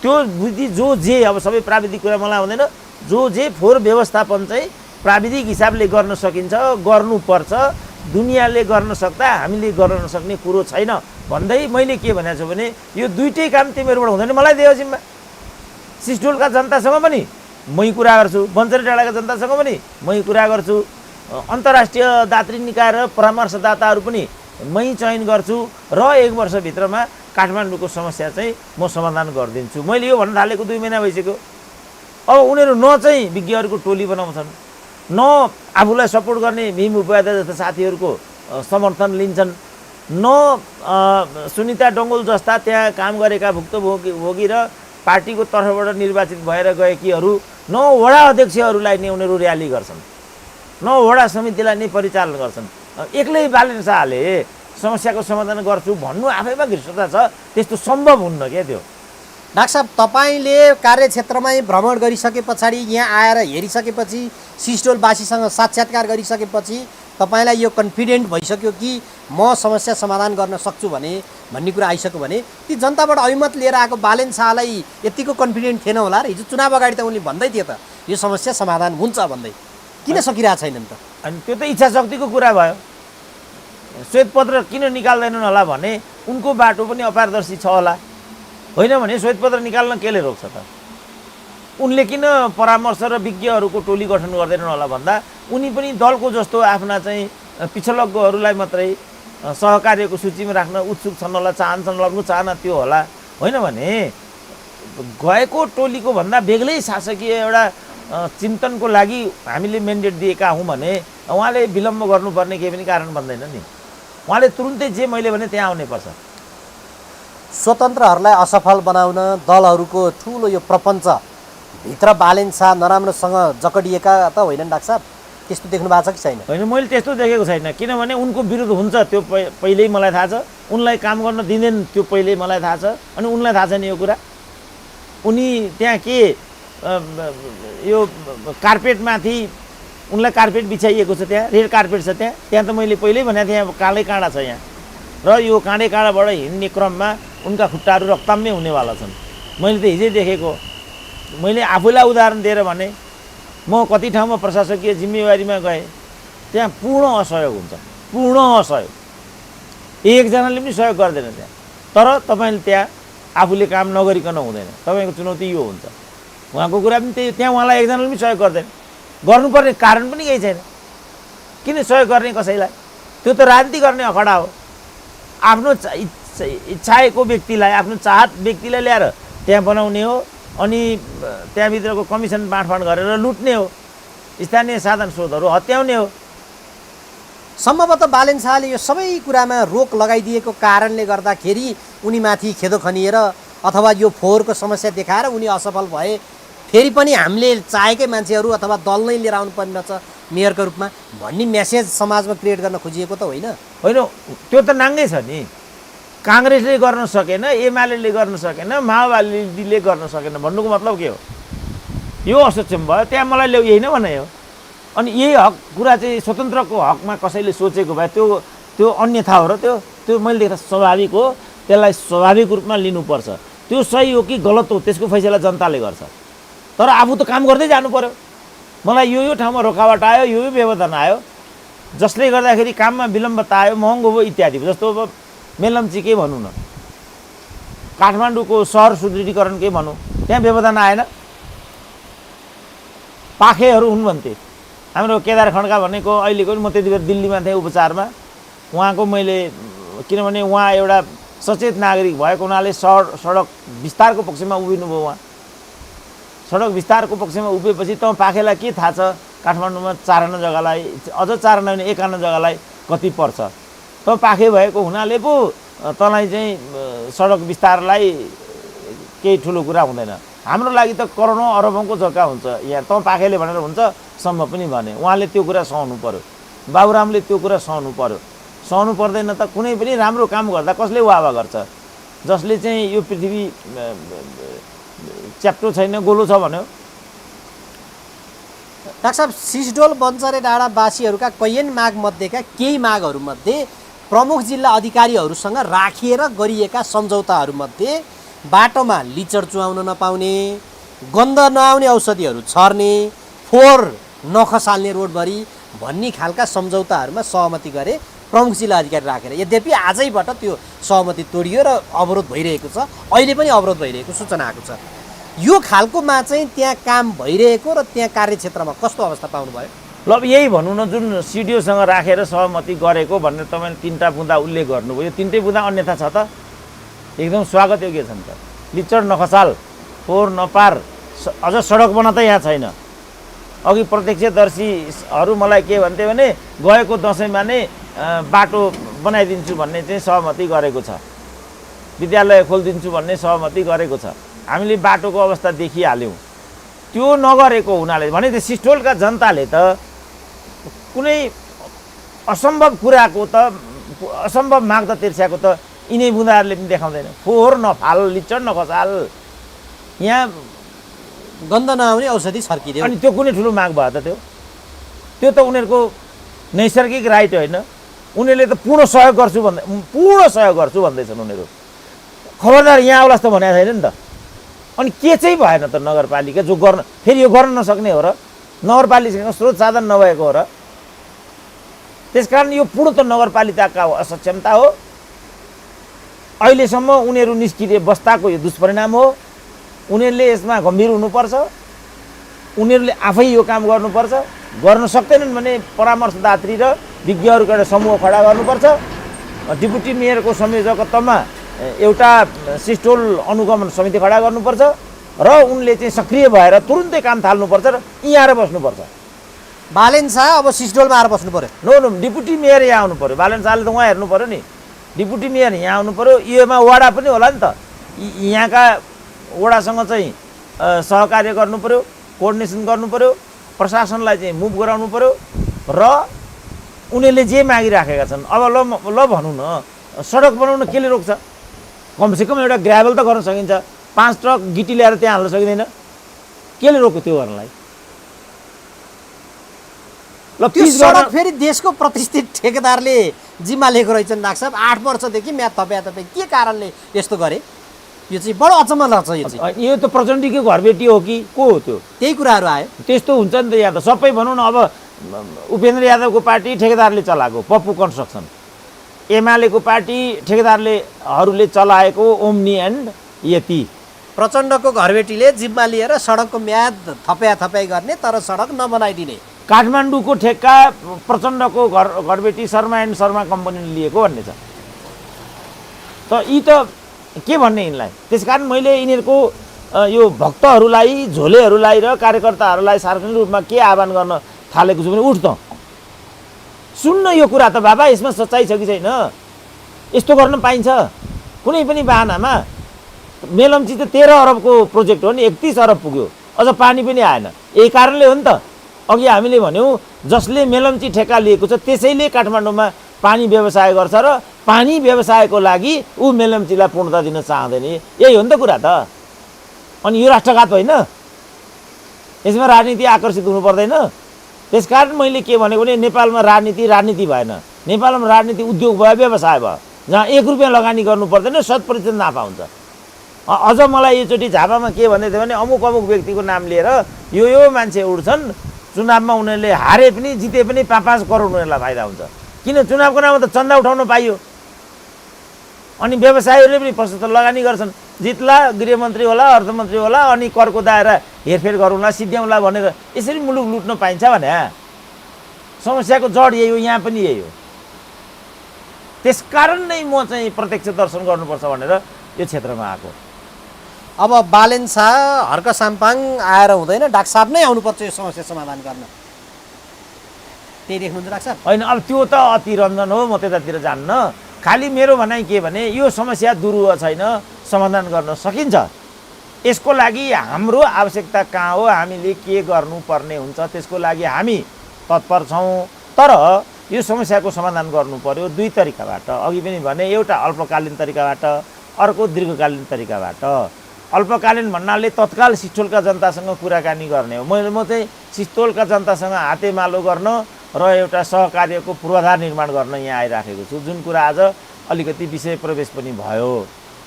त्यो विधि जे अब सबै प्राविधिक कुरा मलाई हुँदैन, जे फोहोर व्यवस्थापन चाहिँ प्राविधिक हिसाबले गर्न सकिन्छ, गर्नुपर्छ। दुनियाँले गर्न सक्दा हामीले गर्न नसक्ने कुरो छैन भन्दै मैले के भनेको छु भने यो दुईटै काम तिमीहरूबाट हुँदैन, मलाई दियो जिम्मा। सिस्टोलका जनतासँग पनि मै कुरा गर्छु, बन्सरी डाँडाका जनतासँग पनि मै कुरा गर्छु, अन्तर्राष्ट्रिय दात्री निकाय र परामर्शदाताहरू पनि मै चयन गर्छु र 1 वर्षभित्रमा काठमाडौँको समस्या चाहिँ म समाधान गरिदिन्छु। मैले यो भन्न थालेको 2 महिना भइसक्यो। अब उनीहरू न चाहिँ विज्ञहरूको टोली बनाउँछन्, न आफूलाई सपोर्ट गर्ने भीम उपाध्याय जस्ता साथीहरूको समर्थन लिन्छन्, न सुनिता डङ्गोल जस्ता त्यहाँ काम गरेका भुक्तभोगी र पार्टीको तर्फबाट निर्वाचित भएर गएकीहरू, न वडा अध्यक्षहरूलाई नै उनीहरू र्याली गर्छन्, न वडा समितिलाई नै परिचालन गर्छन्। एक्लै बालेन शाहले समस्याको समाधान गर्छु भन्नु आफैमा घृष्टता छ, त्यस्तो सम्भव हुन्न क्या त्यो। डाक्टर साहब, तपाईँले कार्यक्षेत्रमै भ्रमण गरिसके पछाडि, यहाँ आएर हेरिसकेपछि, सिस्टोलवासीसँग साक्षात्कार गरिसकेपछि तपाईँलाई यो कन्फिडेन्ट भइसक्यो कि म समस्या समाधान गर्न सक्छु भन्ने कुरा आइसक्यो भने ती जनताबाट अभिमत लिएर आएको बालेन शाहलाई यतिको कन्फिडेन्ट थिएन होला र? हिजो चुनाव अगाडि त उनले भन्दै थिए त यो समस्या समाधान हुन्छ भन्दै, किन सकिरहेको छैनन् त? अनि त्यो त इच्छा शक्तिको कुरा भयो। श्वेतपत्र किन निकाल्दैनन् होला भने उनको बाटो पनि अपारदर्शी छ होला, होइन भने श्वेतपत्र निकाल्न केले रोक्छ त? उनले किन परामर्श र विज्ञहरूको टोली गठन गर्दैनन् होला भन्दा उनी पनि दलको जस्तो आफ्ना चाहिँ पिछलग्गोहरूलाई मात्रै सहकार्यको सूचीमा राख्न उत्सुक छन् होला, चाहन्छन् होला, चाहना त्यो होला, होइन भने गएको टोलीको भन्दा बेग्लै शासकीय एउटा चिन्तनको लागि हामीले मेन्डेट दिएका हौँ भने उहाँले विलम्ब गर्नुपर्ने केही पनि कारण बन्दैन नि। उहाँले तुरुन्तै जे मैले भने त्यहाँ आउनुपर्छ। स्वतन्त्रहरूलाई असफल बनाउन दलहरूको ठुलो यो प्रपञ्च भित्र बालेन शाह नराम्रोसँग जकडिएका त होइनन् डाक्टर साहब? त्यस्तो देख्नु भएको छ कि छैन? होइन, मैले त्यस्तो देखेको छैन, किनभने उनको विरोध हुन्छ त्यो पहिल्यै मलाई थाहा छ, उनलाई काम गर्न दिँदैन त्यो पहिल्यै मलाई थाहा छ। अनि उनलाई थाहा छैन यो कुरा? उनी त्यहाँ के यो कार्पेटमाथि उनलाई कार्पेट बिछाइएको छ, त्यहाँ रेड कार्पेट छ, त्यहाँ त मैले पहिल्यै भनेको थिएँ काँडै काँडा छ यहाँ, र यो काँडै काँडाबाट हिँड्ने क्रममा उनका खुट्टाहरू रक्तम्य हुनेवाला छन्। मैले त हिजै देखेको। मैले आफूलाई उदाहरण दिएर भने म कति ठाउँमा प्रशासकीय जिम्मेवारीमा गएँ, त्यहाँ पूर्ण असहयोग हुन्छ, पूर्ण असहयोग, एकजनाले पनि सहयोग गर्दैन त्यहाँ। तर तपाईँले त्यहाँ आफूले काम नगरिकन हुँदैन, तपाईँको चुनौती यो हुन्छ। उहाँको कुरा पनि त्यही, त्यहाँ उहाँलाई एकजनाले पनि सहयोग गर्दैन, गर्नुपर्ने कारण पनि केही छैन। किन सहयोग गर्ने कसैलाई? त्यो त राजनीति गर्ने अखडा हो। आफ्नो इच्छाएको व्यक्तिलाई, आफ्नो चाहत व्यक्तिलाई ल्याएर त्यहाँ बनाउने हो, अनि त्यहाँभित्रको कमिसन बाँडफाँड गरेर लुट्ने हो, स्थानीय साधन स्रोतहरू हत्याउने हो। सम्भवतः बालेन शाहले यो सबै कुरामा रोक लगाइदिएको कारणले गर्दाखेरि उनीमाथि खेदो खनिएर अथवा यो फोहोरको समस्या देखाएर उनी असफल भए, फेरि पनि हामीले चाहेकै मान्छेहरू अथवा दल नै लिएर आउनुपर्ने रहेछ मेयरको रूपमा भन्ने मेसेज समाजमा क्रिएट गर्न खोजिएको त होइन? होइन, त्यो त नाङ्गै छ नि। काङ्ग्रेसले गर्न सकेन, एमाले गर्न सकेन, माओवादीले गर्न सकेन भन्नुको मतलब के हो? यो असक्षम भयो, त्यहाँ मलाई ल्याउ यही नै भनाइ हो। अनि यही हक कुरा चाहिँ स्वतन्त्रको हकमा कसैले सोचेको भए त्यो अन्यथा हो र त्यो मैले देख्दा स्वाभाविक हो, त्यसलाई स्वाभाविक रूपमा लिनुपर्छ। त्यो सही हो कि गलत हो त्यसको फैसला जनताले गर्छ। तर आफू त काम गर्दै जानु पर्यो। मलाई यो ठाउँमा रोकावट आयो, यो व्यवधान आयो, जसले गर्दाखेरि काममा विलम्बता आयो, महँगो भयो इत्यादि। जस्तो अब मेलम्ची के भनौँ न, काठमाडौँको सहर सुदृढीकरण के भनौँ, त्यहाँ व्यवधान आएन। पाखेहरू हुन् भन्थे हाम्रो केदार खड्का भनेको, अहिलेको म त्यति बेला दिल्लीमा थिएँ उपचारमा, उहाँको मैले किनभने उहाँ एउटा सचेत नागरिक भएको हुनाले सडक विस्तारको पक्षमा उभिनुभयो। उहाँ सडक विस्तारको पक्षमा उभिएपछि त पाखेलाई के थाहा छ काठमाडौँमा 4 आना जग्गालाई, अझ 4 आना भने 1 आना जग्गालाई कति पर्छ। त पाखे भएको हुनाले पो तँलाई चाहिँ सडक विस्तारलाई केही ठुलो कुरा हुँदैन। हाम्रो लागि त करोडौँ अरबौँको जग्गा हुन्छ यहाँ, तँ पाखैले भनेर हुन्छ सम्म पनि भने। उहाँले त्यो कुरा सहनु पर्यो, बाबुरामले त्यो कुरा सहनु पर्यो। सहनु पर्दैन त कुनै पनि राम्रो काम गर्दा कसले वाह गर्छ? जसले चाहिँ यो पृथ्वी च्याप्टो छैन गोलो छ भन्यो। डाक्टर साहब, सिसडोल बन्चरे डाँडावासीहरूका कैयन मागमध्येका केही मागहरूमध्ये प्रमुख जिल्ला अधिकारीहरूसँग राखिएर गरिएका सम्झौताहरूमध्ये बाटोमा लिचड चुहाउन नपाउने, गन्ध नआउने औषधिहरू छर्ने, फोहोर नखसाल्ने रोडभरि भन्ने खालका सम्झौताहरूमा सहमति गरे प्रमुख जिल्ला अधिकारी राखेर। यद्यपि आजैबाट त्यो सहमति तोडियो र अवरोध भइरहेको छ, अहिले पनि अवरोध भइरहेको सूचना आएको छ। यो खालकोमा चाहिँ त्यहाँ काम भइरहेको र त्यहाँ कार्यक्षेत्रमा कस्तो अवस्था पाउनुभयो? ल अब यही भनौँ न, जुन सिडिओसँग राखेर सहमति गरेको भनेर तपाईँले 3टा बुँदा उल्लेख गर्नुभयो। यो 3टै बुँदा अन्यथा छ त? एकदम स्वागत योग्य छन् त। लिचड नखसाल, फोहोर नपार, अझ सडक बना त यहाँ छैन। अघि प्रत्यक्षदर्शीहरू मलाई के भन्थे भने गएको दसैँमा नै बाटो बनाइदिन्छु भन्ने चाहिँ सहमति गरेको छ, विद्यालय खोलिदिन्छु भन्ने सहमति गरेको छ। हामीले बाटोको अवस्था देखिहाल्यौँ। त्यो नगरेको हुनाले भने त्यो सिस्टोलका जनताले त कुनै असम्भव कुराको त असम्भव माग त तिर्स्याएको त यिनै बुँदाहरूले पनि देखाउँदैन। फोहोर नफाल, लिचड नखसाल, यहाँ गन्ध नआउने औषधि छर्किदियो। अनि त्यो कुनै ठुलो माग भयो त? त्यो त उनीहरूको नैसर्गिक राइट होइन। उनीहरूले त पूर्ण सहयोग गर्छु भन्दैछन् उनीहरू। खबरदार यहाँ आउलास् त भनेको छैन नि त। अनि के चाहिँ भएन त नगरपालिका जो गर्न, फेरि यो गर्न नसक्ने हो र? नगरपालिकाको स्रोत साधन नभएको हो र? त्यसकारण यो पूर्ण त नगरपालिकाका असक्षमता हो। अहिलेसम्म उनीहरू निष्क्रिय बस्दाको यो दुष्परिणाम हो। उनीहरूले यसमा गम्भीर हुनुपर्छ। उनीहरूले आफै यो काम गर्नुपर्छ। गर्न सक्दैनन् भने परामर्शदात्री र विज्ञहरूको एउटा समूह खडा गर्नुपर्छ। डिप्युटी मेयरको संयोजकत्वमा एउटा सिस्टोल अनुगमन समिति खडा गर्नुपर्छ र उनले चाहिँ सक्रिय भएर तुरुन्तै काम थाल्नुपर्छ र यहाँ आएर बस्नुपर्छ। बालेन शाह अब सिसडोलमा आएर बस्नु पर्यो? नो, डिप्युटी मेयर यहाँ आउनु पर्यो। बालेन शाहले त उहाँ हेर्नु पर्यो नि। डिप्युटी मेयर यहाँ आउनु पर्यो। योमा वडा पनि होला नि त। यहाँका वडासँग चाहिँ सहकार्य गर्नु पर्यो, कोअर्डिनेसन गर्नु पर्यो, प्रशासनलाई चाहिँ मुभ गराउनु पर्यो र उनीहरूले जे मागिराखेका छन्। अब ल भनौँ न, सडक बनाउन केले रोक्छ? कमसेकम एउटा ग्राभल त गर्न सकिन्छ। 5 ट्रक गिटी ल्याएर त्यहाँ हाल्न सकिँदैन? केले रोक्यो त्यो गर्नलाई? ल त्यो सडक फेरि देशको प्रतिष्ठित ठेकेदारले जिम्मा लिएको रहेछन् डाक्टर साहब। 8 वर्षदेखि म्याद थपे के कारणले यस्तो गरे? यो चाहिँ बडो अचम्म लाग्छ। यो त प्रचण्डीको घरबेटी हो कि को हो? त्यो त्यही कुराहरू आयो। त्यस्तो हुन्छ नि त। यहाँ त सबै भनौँ न, अब उपेन्द्र यादवको पार्टी ठेकेदारले चलाएको पप्पू कन्स्ट्रक्सन, एमालेको पार्टी ठेकेदारहरूले चलाएको ओम्नी एन्ड यति, प्रचण्डको घरबेटीले जिम्मा लिएर सडकको म्याद थप्याइ गर्ने तर सडक नबनाइदिने। काठमाडौँको ठेक्का प्रचण्डको घरबेटी शर्मा एन्ड शर्मा कम्पनीले लिएको भन्ने छ। त यी त के भन्ने यिनलाई? त्यसकारण मैले यिनीहरूको यो भक्तहरूलाई, झोलेहरूलाई र कार्यकर्ताहरूलाई सार्वजनिक रूपमा के आह्वान गर्न थालेको छु भने उठ त सुन्न यो कुरा त बाबा, यसमा सच्चाइ छ कि छैन? यस्तो गर्न पाइन्छ? कुनै पनि बाहनामा मेलम्ची त 13 अरबको प्रोजेक्ट हो नि, 31 अरब पुग्यो, अझ पानी पनि आएन। यही कारणले हो नि त। अघि हामीले भन्यौँ जसले मेलम्ची ठेक्का लिएको छ त्यसैले काठमाडौँमा पानी व्यवसाय गर्छ र पानी व्यवसायको लागि ऊ मेलम्चीलाई पूर्णता दिन चाहँदैन। यही हो नि त कुरा त। अनि यो राष्ट्रघात होइन? यसमा राजनीति आकर्षित हुनु पर्दैन। त्यसकारण मैले के भनेको भने नेपालमा राजनीति भएन। नेपालमा राजनीति उद्योग भयो, व्यवसाय भयो, जहाँ 1 रुपियाँ लगानी गर्नु पर्दैन, 100% नाफा हुन्छ। अझ मलाई योचोटि झापामा के भन्दै थियो भने अमुक व्यक्तिको नाम लिएर यो मान्छे उठ्छन्, चुनावमा उनीहरूले हारे पनि जिते पनि 5-5 करोड उनीहरूलाई फाइदा हुन्छ। किन? चुनावको नाममा त चन्दा उठाउन पाइयो। अनि व्यवसायीहरूले पनि प्रशस्त लगानी गर्छन्। जित्ला, गृहमन्त्री होला, अर्थमन्त्री होला, अनि करको दायरा हेरफेर गरौँला, सिद्ध्याउँला भनेर यसरी मुलुक लुट्न पाइन्छ भने समस्याको जड यही हो, यहाँ पनि यही हो। त्यसकारण नै म चाहिँ प्रत्यक्ष दर्शन गर्नुपर्छ भनेर यो क्षेत्रमा आएको। अब बालेन शाह, हर्क साम्पाङ आएर हुँदैन, डाक्टर साहब नै आउनुपर्छ यो समस्या समाधान गर्न। त्यही देख्नुहुन्छ डाक्टर साहब? होइन, अब त्यो त अतिरञ्जन हो, म त्यतातिर जान्न। खालि मेरो भनाइ के भने यो समस्या दुरुह छैन, समाधान गर्न सकिन्छ। यसको लागि हाम्रो आवश्यकता कहाँ हो, हामीले के गर्नुपर्ने हुन्छ, त्यसको लागि हामी तत्पर छौँ। तर यो समस्याको समाधान गर्नु पर्यो दुई तरिकाबाट। अघि पनि भने एउटा अल्पकालीन तरिकाबाट, अर्को दीर्घकालीन तरिकाबाट। अल्पकालीन भन्नाले तत्काल सिस्टोलका जनतासँग कुराकानी गर्ने हो। म चाहिँ सिस्टोलका जनतासँग हातेमालो गर्न र एउटा सहकार्यको पूर्वाधार निर्माण गर्न यहाँ आइराखेको छु, जुन कुरा आज अलिकति विषय प्रवेश पनि भयो।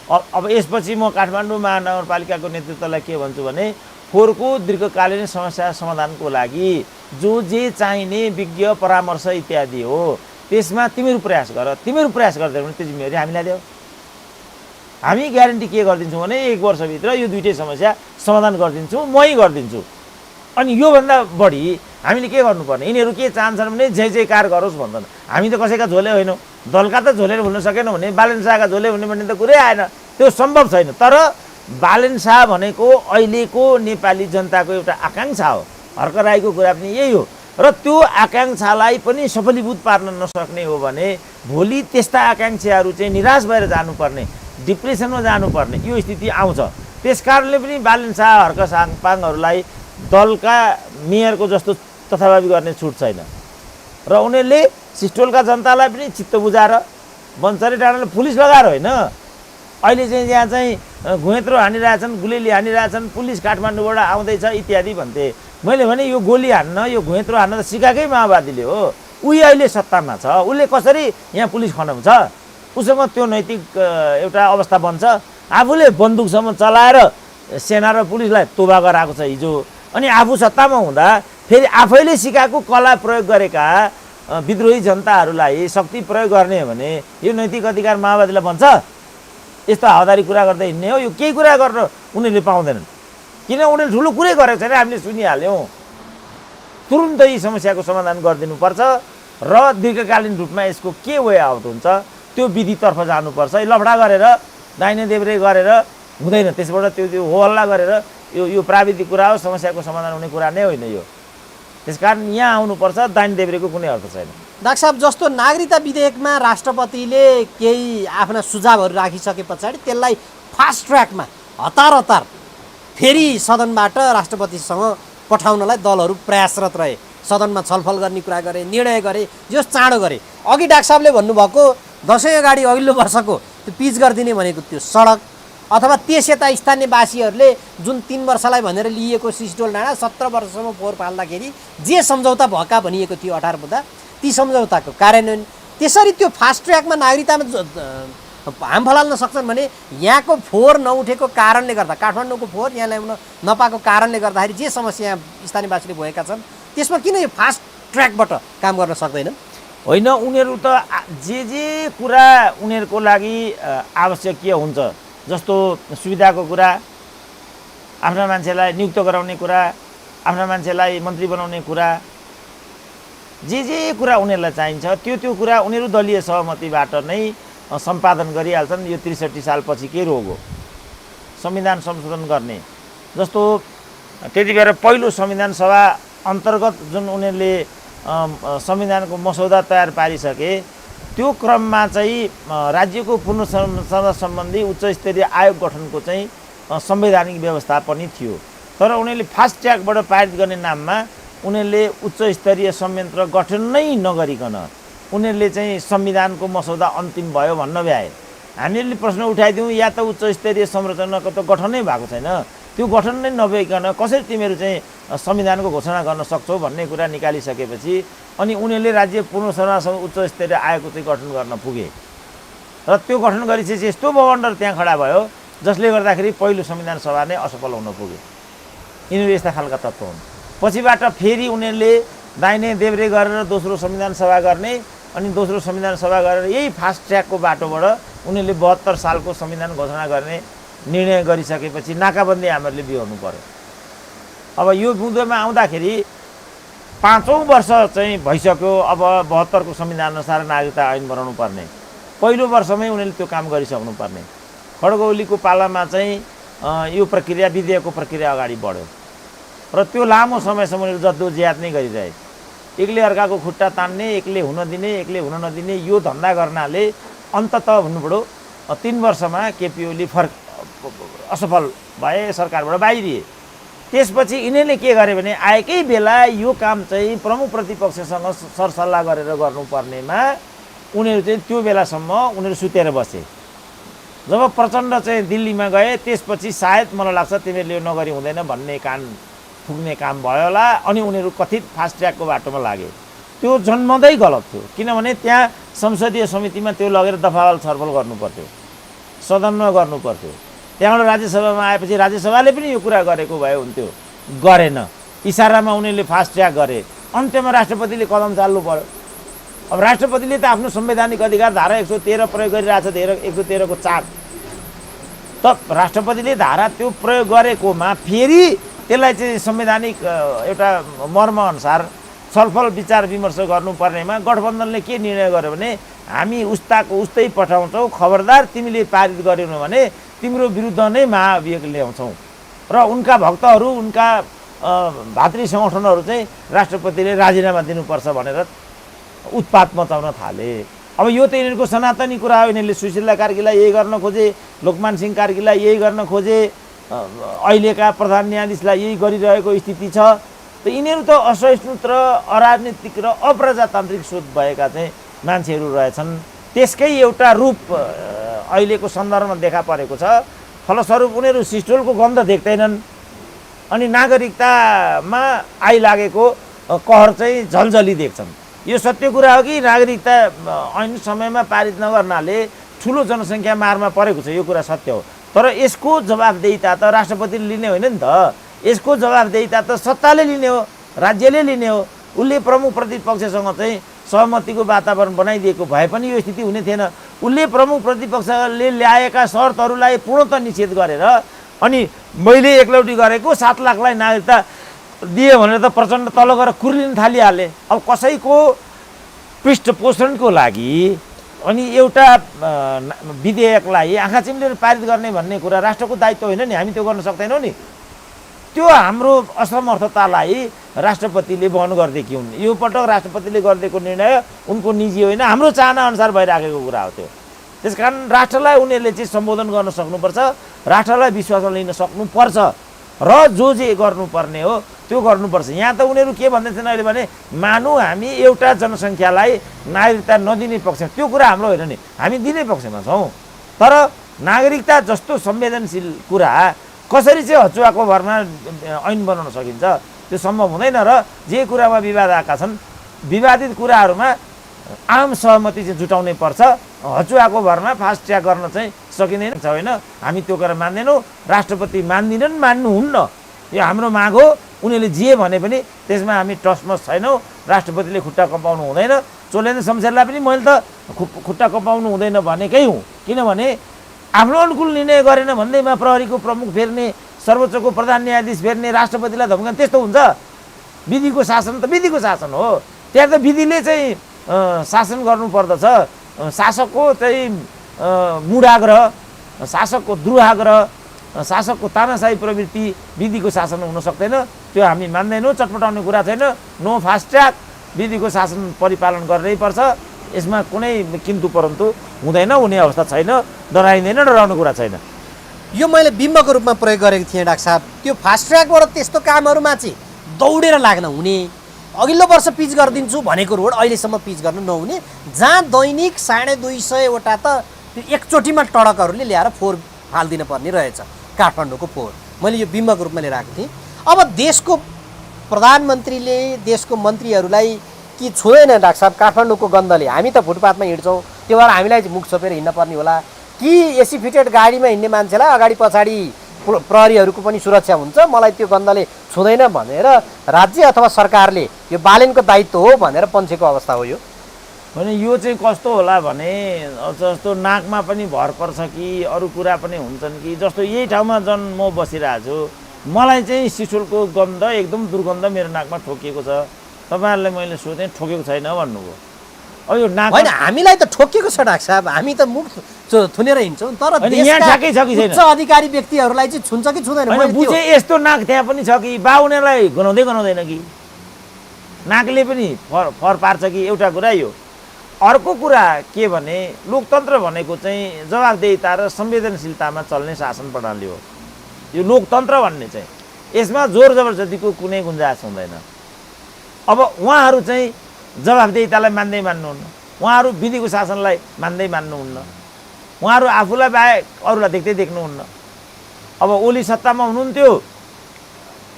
अब यसपछि म काठमाडौँ महानगरपालिकाको नेतृत्वलाई के भन्छु भने फोहोरको दीर्घकालीन समस्या समाधानको लागि जो जे चाहिने विज्ञ परामर्श इत्यादि हो त्यसमा तिमीहरू प्रयास गर। तिमीहरू प्रयास गर्दै भने त्यो जिम्मेवारी हामीलाई देऊ। हामी ग्यारेन्टी के गरिदिन्छौँ भने 1 वर्षभित्र यो दुईटै समस्या समाधान गरिदिन्छौँ, मै गरिदिन्छु। अनि योभन्दा बढी हामीले के गर्नुपर्ने, यिनीहरू के चाहन्छन् भने जय जयकार गरोस् भन्छन्। हामी त कसैका झोले होइनौँ, दलका त झोलेर भुल्न सकेनौँ भने बालेन शाहका झोले हुने भन्ने त कुरै आएन, त्यो सम्भव छैन। तर बालेन शाह भनेको अहिलेको नेपाली जनताको एउटा आकाङ्क्षा हो। हर्क राईको कुरा पनि यही हो। र त्यो आकाङ्क्षालाई पनि सफलीभूत पार्न नसक्ने हो भने भोलि त्यस्ता आकाङ्क्षाहरू चाहिँ निराश भएर जानुपर्ने, डिप्रेसनमा जानुपर्ने यो स्थिति आउँछ। त्यस कारणले पनि बालेन शाह, हर्क साङपाङहरूलाई दलका मेयरको जस्तो तथाभावी गर्ने छुट छैन। र उनीहरूले सिस्टोलका जनतालाई पनि चित्त बुझाएर बन्चरे डाँडाले पुलिस लगाएर होइन, अहिले चाहिँ यहाँ चाहिँ घुँयत्रो हानिरहेछन्, गुलेली हानिरहेछन्, पुलिस काठमाडौँबाट आउँदैछ इत्यादि भन्थे। मैले भने यो गोली हान्न, यो घुँयत्रो हान्न त सिकाएकै माओवादीले हो। उही अहिले सत्तामा छ, उसले कसरी यहाँ पुलिस खनाउँछ? उसँग त्यो नैतिक एउटा अवस्था बन्छ। आफूले बन्दुकसम्म चलाएर सेना र पुलिसलाई तोबा गराएको छ हिजो। अनि आफू सत्तामा हुँदा फेरि आफैले सिकाएको कला प्रयोग गरेका विद्रोही जनताहरूलाई शक्ति प्रयोग गर्ने हो भने यो नैतिक अधिकार माओवादीलाई बन्छ? यस्तो हावादारी कुरा गर्दै हिँड्ने हो? यो केही कुरा गर्न उनीहरूले पाउँदैनन्, किन उनीहरूले ठुलो कुरै गरेको छैन। हामीले सुनिहाल्यौँ। तुरुन्तै समस्याको समाधान गरिदिनुपर्छ र दीर्घकालीन रूपमा यसको के वे आउट हुन्छ त्यो विधितर्फ जानुपर्छ। लफडा गरेर दाहिने देब्रे गरेर हुँदैन, त्यसबाट त्यो हो हल्ला गरेर यो प्राविधिक कुरा हो, समस्याको समाधान हुने कुरा नै होइन यो। त्यसकारण यहाँ आउनुपर्छ, दाहिने देब्रेको कुनै अर्थ छैन। डाक्टर साहब, जस्तो नागरिकता विधेयकमा राष्ट्रपतिले केही आफ्ना सुझावहरू राखिसके पछाडि त्यसलाई फास्ट ट्र्याकमा हतार फेरि सदनबाट राष्ट्रपतिसँग पठाउनलाई दलहरू प्रयासरत रहे। सदनमा छलफल गर्ने कुरा गरे, निर्णय गरे, जो चाँडो गरे। अघि डाक्टर साहबले भन्नुभएको दसैँ अगाडि अघिल्लो वर्षको त्यो पिच गरिदिने भनेको त्यो सडक अथवा त्यस यता स्थानीयवासीहरूले जुन 3 वर्षलाई भनेर लिएको सिस्टोल डाँडा 17 वर्षसम्म फोहोर फाल्दाखेरि जे सम्झौता भएका भनिएको थियो 18 बुँदा, ती सम्झौताको कार्यान्वयन। त्यसरी त्यो फास्ट ट्र्याकमा नागरिकतामा हाम फलाल्न सक्छन् भने यहाँको फोहोर नउठेको कारणले गर्दा, काठमाडौँको फोहोर यहाँ ल्याउन नपाएको कारणले गर्दाखेरि जे समस्या स्थानीयवासीले भएका छन् त्यसमा किन यो फास्ट ट्र्याकबाट काम गर्न सक्दैन? होइन, उनीहरू त जे कुरा उनीहरूको लागि आवश्यकीय हुन्छ, जस्तो सुविधाको कुरा, आफ्ना मान्छेलाई नियुक्त गराउने कुरा, आफ्ना मान्छेलाई मन्त्री बनाउने कुरा, जे कुरा उनीहरूलाई चाहिन्छ त्यो कुरा उनीहरू दलीय सहमतिबाट नै सम्पादन गरिहाल्छन्। यो 63 सालपछि के रोग हो? संविधान संशोधन गर्ने जस्तो त्यति बेला पहिलो संविधान सभा अन्तर्गत जुन उनीहरूले संविधानको मसौदा तयार पारिसके त्यो क्रममा चाहिँ राज्यको पुनः संरचना सम्बन्धी उच्च स्तरीय आयोग गठनको चाहिँ संवैधानिक व्यवस्था पनि थियो। तर उनीहरूले फास्ट ट्र्याकबाट पारित गर्ने नाममा उनीहरूले उच्च स्तरीय संयन्त्र गठन नै नगरिकन उनीहरूले चाहिँ संविधानको मसौदा अन्तिम भयो भन्न भ्याए। हामीले प्रश्न उठाइदिउँ, या त उच्च स्तरीय संरचनाको त गठनै भएको छैन, त्यो गठन नै नभइकन कसरी तिमीहरू चाहिँ संविधानको घोषणा गर्न सक्छौ भन्ने कुरा निकालिसकेपछि अनि उनीहरूले राज्य पुनर्संरचना उच्च स्तरीय आयोगको चाहिँ गठन गर्न पुगे। र त्यो गठन गरिसकेपछि यस्तो बवन्डर त्यहाँ खडा भयो जसले गर्दाखेरि पहिलो संविधान सभा नै असफल हुन पुग्यो। यिनीहरू यस्ता खालका तत्त्व हुन्। पछिबाट फेरि उनीहरूले दाहिने देब्रे गरेर दोस्रो संविधान सभा गर्ने अनि दोस्रो संविधान सभा गरेर यही फास्ट ट्र्याकको बाटोबाट उनीहरूले 72 सालको संविधान घोषणा गर्ने निर्णय गरिसकेपछि नाकाबन्दी हामीहरूले बिहोर्नु पर्यो। अब यो बुँदोमा आउँदाखेरि 5औं वर्ष चाहिँ भइसक्यो। अब 72 को संविधान अनुसार नागरिकता ऐन बनाउनु पर्ने, पहिलो वर्षमै उनीहरूले त्यो काम गरिसक्नु पर्ने। खड्गौलीको पालामा चाहिँ यो प्रक्रिया विधेयकको प्रक्रिया अगाडि बढ्यो र त्यो लामो समयसम्म उनीहरू जद्दोजहद नै गरिरहे। एकले अर्काको खुट्टा तान्ने, एकले हुन दिने, एकले हुन नदिने यो धन्दा गर्नाले अन्ततः भन्नु पऱ्यो 3 वर्षमा केपी ओली असफल भए, सरकारबाट बाहिरिए। त्यसपछि यिनीहरूले के गरे भने आएकै बेला यो काम चाहिँ प्रमुख प्रतिपक्षसँग सरसल्लाह गरेर गर्नुपर्नेमा उनीहरू चाहिँ त्यो बेलासम्म उनीहरू सुतेर बसे। जब प्रचण्ड चाहिँ दिल्लीमा गए त्यसपछि सायद मलाई लाग्छ तिमीहरूले यो नगरी हुँदैन भन्ने कान फुक्ने काम भयो होला, अनि उनीहरू कथित फास्ट ट्र्याकको बाटोमा लागे। त्यो जन्मदै गलत थियो, किनभने त्यहाँ संसदीय समितिमा त्यो लगेर दफावाल छलफल गर्नुपर्थ्यो, सदनमा गर्नुपर्थ्यो। त्यहाँबाट राज्यसभामा आएपछि राज्यसभाले पनि यो कुरा गरेको भए हुन्थ्यो, गरेन। इसारामा उनीहरूले फास्ट ट्र्याक गरे, अन्त्यमा राष्ट्रपतिले कदम चाल्नु पर्यो। अब राष्ट्रपतिले त आफ्नो संवैधानिक अधिकार धारा 113 प्रयोग गरिरहेछ, 113 को 4। त राष्ट्रपतिले धारा त्यो प्रयोग गरेकोमा फेरि त्यसलाई चाहिँ संवैधानिक एउटा मर्मअनुसार छलफल विचार विमर्श गर्नुपर्नेमा गठबन्धनले के निर्णय गर्यो भने हामी उस्ताको उस्तै पठाउँछौँ, खबरदार तिमीले पारित गरेनौ भने तिम्रो विरुद्ध नै महाभियोग ल्याउँछौँ। र उनका भक्तहरू, उनका भातृ सङ्गठनहरू चाहिँ राष्ट्रपतिले राजीनामा दिनुपर्छ भनेर उत्पात मचाउन थाले। अब यो त यिनीहरूको सनातनी कुरा हो। यिनीहरूले सुशीला कार्कीलाई यही गर्न खोजे, लोकमान सिंह कार्कीलाई यही गर्न खोजे, अहिलेका प्रधान न्यायाधीशलाई यही गरिरहेको स्थिति छ। त यिनीहरू त असहिष्णुत र अराजनीतिक र अप्रजातान्त्रिक सोच भएका चाहिँ मान्छेहरू रहेछन्। त्यसकै एउटा रूप अहिलेको सन्दर्भमा देखा परेको छ। फलस्वरूप उनीहरू सिस्टोलको गन्ध देख्दैनन्, अनि नागरिकतामा आइलागेको कहर चाहिँ झलझली देख्छन्। यो सत्य कुरा हो कि नागरिकता ऐन समयमा पारित नगर्नाले ठुलो जनसङ्ख्या मारमा परेको छ, यो कुरा सत्य हो। तर यसको जवाबदेहिता त राष्ट्रपतिले लिने होइन नि त, यसको जवाबदेहिता त सत्ताले लिने हो, राज्यले लिने हो। उसले प्रमुख प्रतिपक्षसँग चाहिँ सहमतिको वातावरण बनाइदिएको भए पनि यो स्थिति हुने थिएन। उसले प्रमुख प्रतिपक्षले ल्याएका शर्तहरूलाई पूर्णतः निषेध गरेर अनि मैले एकलौटी गरेको 7 लाखलाई नागरिकता दिए भनेर त प्रचण्ड तल गएर कुर्लिन थालिहाले। अब कसैको पृष्ठपोषणको लागि अनि एउटा विधेयकलाई आँखा चिम्लेर पारित गर्ने भन्ने कुरा राष्ट्रको दायित्व होइन नि, हामी त्यो गर्न सक्दैनौँ नि। त्यो हाम्रो असमर्थतालाई राष्ट्रपतिले वहन गरिदिएकी हुन्। यो पटक राष्ट्रपतिले गरिदिएको निर्णय उनको निजी होइन, हाम्रो चाहना अनुसार भइराखेको कुरा हो त्यो। त्यसकारण राष्ट्रलाई उनीहरूले चाहिँ सम्बोधन गर्न सक्नुपर्छ, राष्ट्रलाई विश्वासमा लिन सक्नुपर्छ र जो जे गर्नुपर्ने हो त्यो गर्नुपर्छ। यहाँ त उनीहरू के भन्दैछन् अहिले भने मानौँ हामी एउटा जनसङ्ख्यालाई नागरिकता नदिने पक्ष, त्यो कुरा हाम्रो होइन नि, हामी दिने पक्षमा छौँ। तर नागरिकता जस्तो संवेदनशील कुरा कसरी चाहिँ हचुवाको भरमा ऐन बनाउन सकिन्छ, त्यो सम्भव हुँदैन। र जे कुरामा विवाद आएका छन्, विवादित कुराहरूमा आम सहमति चाहिँ जुटाउनै पर्छ। हचुवाको भरमा फास्ट ट्र्याक गर्न चाहिँ सकिँदैन छ, होइन, हामी त्यो कुरा मान्दैनौँ। राष्ट्रपति मान्दिनन्, मान्नुहुन्न, यो हाम्रो माग हो। उनीहरूले जे भने पनि त्यसमा हामी टसमस छैनौँ। राष्ट्रपतिले खुट्टा कपाउनु हुँदैन। चोलेन्द्र शमशेरलाई पनि मैले त खुट्टा कपाउनु हुँदैन भनेकै हुँ, किनभने आफ्नो अनुकूल निर्णय गरेन भन्दैमा प्रहरीको प्रमुख फेर्ने, सर्वोच्चको प्रधान न्यायाधीश फेर्ने, राष्ट्रपतिलाई धम्काउने, त्यस्तो हुन्छ? विधिको शासन त विधिको शासन हो, त्यहाँ त विधिले चाहिँ शासन गर्नुपर्दछ। शासकको चाहिँ मूढाग्रह, शासकको दुराग्रह, शासकको तानाशाही प्रवृत्ति विधिको शासन हुन सक्दैन। त्यो हामी मान्दैनौँ, चटपटाउने कुरा छैन। नो फास्ट ट्र्याक, विधिको शासन परिपालन गर्नै पर्छ। यसमा कुनै किन्तु परन्तु हुँदैन, हुने अवस्था छैन, डराइँदैन, डराउने कुरा छैन। यो मैले बिम्बको रूपमा प्रयोग गरेको थिएँ डाक्टर साहब। त्यो फास्ट ट्र्याकबाट त्यस्तो कामहरूमा चाहिँ दौडेर लाग्न हुने, अघिल्लो वर्ष पिच गरिदिन्छु भनेको रोड अहिलेसम्म पिच गर्न नहुने, जहाँ दैनिक 250 वटा त त्यो एकचोटिमा टडकहरूले ल्याएर फोहोर फालिदिन पर्ने रहेछ, काठमाडौँको फोहोर। मैले यो बिम्बको रूपमा लिएर आएको थिएँ। अब देशको प्रधानमन्त्रीले देशको मन्त्रीहरूलाई कि छोडेन डाक्टर साहब काठमाडौँको गन्धले? हामी त फुटपाथमा हिँड्छौँ, त्यो भएर हामीलाई चाहिँ मुख छोपेर हिँड्न पर्ने होला कि एसी फिटेड गाडीमा हिँड्ने मान्छेलाई अगाडि पछाडि प्रहरीहरूको पनि सुरक्षा हुन्छ, मलाई त्यो गन्धले छुँदैन भनेर राज्य अथवा सरकारले यो बालेनको दायित्व हो भनेर पन्छेको अवस्था हो यो? भने यो चाहिँ कस्तो होला भने जस्तो नाकमा पनि भर पर्छ कि अरू कुरा पनि हुन्छन् कि, जस्तो यही ठाउँमा जन म बसिरहेको छु, मलाई चाहिँ सिसोलको गन्ध एकदम दुर्गन्ध मेरो नाकमा ठोकिएको छ। तपाईँहरूलाई मैले सोधेँ ठोकेको छैन भन्नुभयो। अब यो नाक होइन, हामीलाई त ठोकिएको छ डाक्टर साहब, हामी त मुख थुनेर हिँड्छौँ, तर यहाँ ठ्याक्कै छ कि छैन? उच्च अधिकारी व्यक्तिहरूलाई चाहिँ छुन्छ कि छुँदैन? बुझेँ यस्तो नाक त्यहाँ पनि छ कि बाहुनेलाई गनाउँदैन कि नाकले पनि फर पार्छ कि, एउटा कुरा यो। अर्को कुरा के भने लोकतन्त्र भनेको चाहिँ जवाफदेहिता र संवेदनशीलतामा चल्ने शासन प्रणाली हो। यो लोकतन्त्र भन्ने चाहिँ यसमा जोर जबरजस्तीको कुनै गुन्जाइस हुँदैन। अब उहाँहरू चाहिँ जवाफदेहितालाई मान्दै मान्नुहुन्न, उहाँहरू विधिको शासनलाई मान्दै मान्नुहुन्न, उहाँहरू आफूलाई बाहेक अरूलाई देख्दै देख्नुहुन्न। अब ओली सत्तामा हुनुहुन्थ्यो,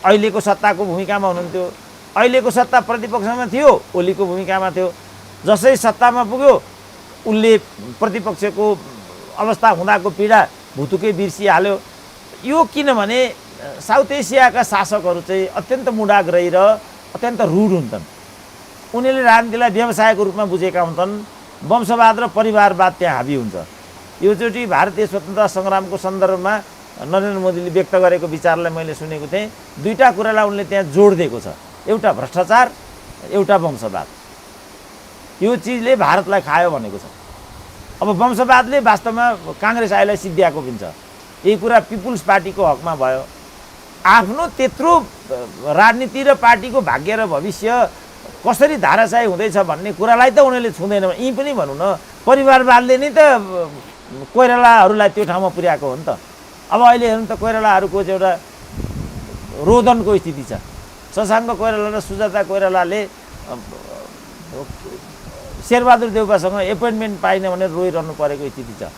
अहिलेको सत्ताको भूमिकामा हुनुहुन्थ्यो, अहिलेको सत्ता प्रतिपक्षमा थियो, ओलीको भूमिकामा थियो। जसै सत्तामा पुग्यो उसले प्रतिपक्षको अवस्था हुँदाको पीडा भुतुकै बिर्सिहाल्यो। यो किनभने साउथ एसियाका शासकहरू चाहिँ अत्यन्त मुडाग्रही र अत्यन्त रुड हुन्छन्। उनीहरूले राजनीतिलाई व्यवसायको रूपमा बुझेका हुन्छन्। वंशवाद र परिवारवाद त्यहाँ हाबी हुन्छ। योचोटि भारतीय स्वतन्त्रता सङ्ग्रामको सन्दर्भमा नरेन्द्र मोदीले व्यक्त गरेको विचारलाई मैले सुनेको थिएँ। दुईवटा कुरालाई उनले त्यहाँ जोड दिएको छ, एउटा भ्रष्टाचार, एउटा वंशवाद। यो चिजले भारतलाई खायो भनेको छ। अब वंशवादले वास्तवमा काङ्ग्रेस आइलाई सिद्ध्याएको पनि छ। यही कुरा पिपुल्स पार्टीको हकमा भयो। आफ्नो त्यत्रो राजनीति र पार्टीको भाग्य र भविष्य कसरी धाराशायी हुँदैछ भन्ने कुरालाई त उनीहरूले छुँदैन। यी पनि भनौँ न, परिवारवादले नै त कोइरालाहरूलाई त्यो ठाउँमा पुर्याएको हो नि त। अब अहिले हेर्नु त कोइरालाहरूको चाहिँ एउटा रोदनको स्थिति छ। शशाङ्क कोइराला र सुजाता कोइरालाले शेरबहादुर देउपासँग एपोइन्टमेन्ट पाइन भनेर रोइरहनु परेको स्थिति छ।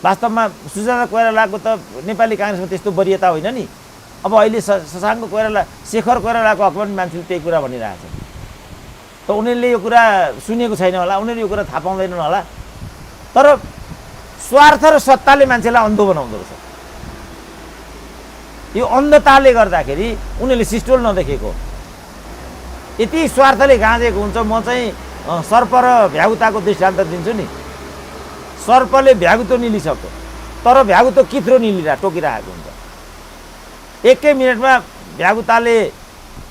वास्तवमा सुजाता कोइरालाको त नेपाली काङ्ग्रेसमा त्यस्तो वरियता होइन नि। अब अहिले शशाङ्क कोइराला, शेखर कोइरालाको हकमा पनि मान्छेले त्यही कुरा भनिरहेछ। त उनीहरूले यो कुरा सुनेको छैन होला, उनीहरू यो कुरा थाहा पाउँदैनन् होला। तर स्वार्थ र सत्ताले मान्छेलाई अन्धो बनाउँदो रहेछ। यो अन्धताले गर्दाखेरि उनीहरूले सिस्टोल नदेखेको, यति स्वार्थले गाँजेको हुन्छ। म चाहिँ सर्प र भ्यागुताको दृष्टान्त दिन्छु नि। सर्पले भ्यागुतो निलिसक्यो, तर भ्यागुतो किथ्रो टोकिरहेको हुन्छ। एकै मिनटमा भ्यागुताले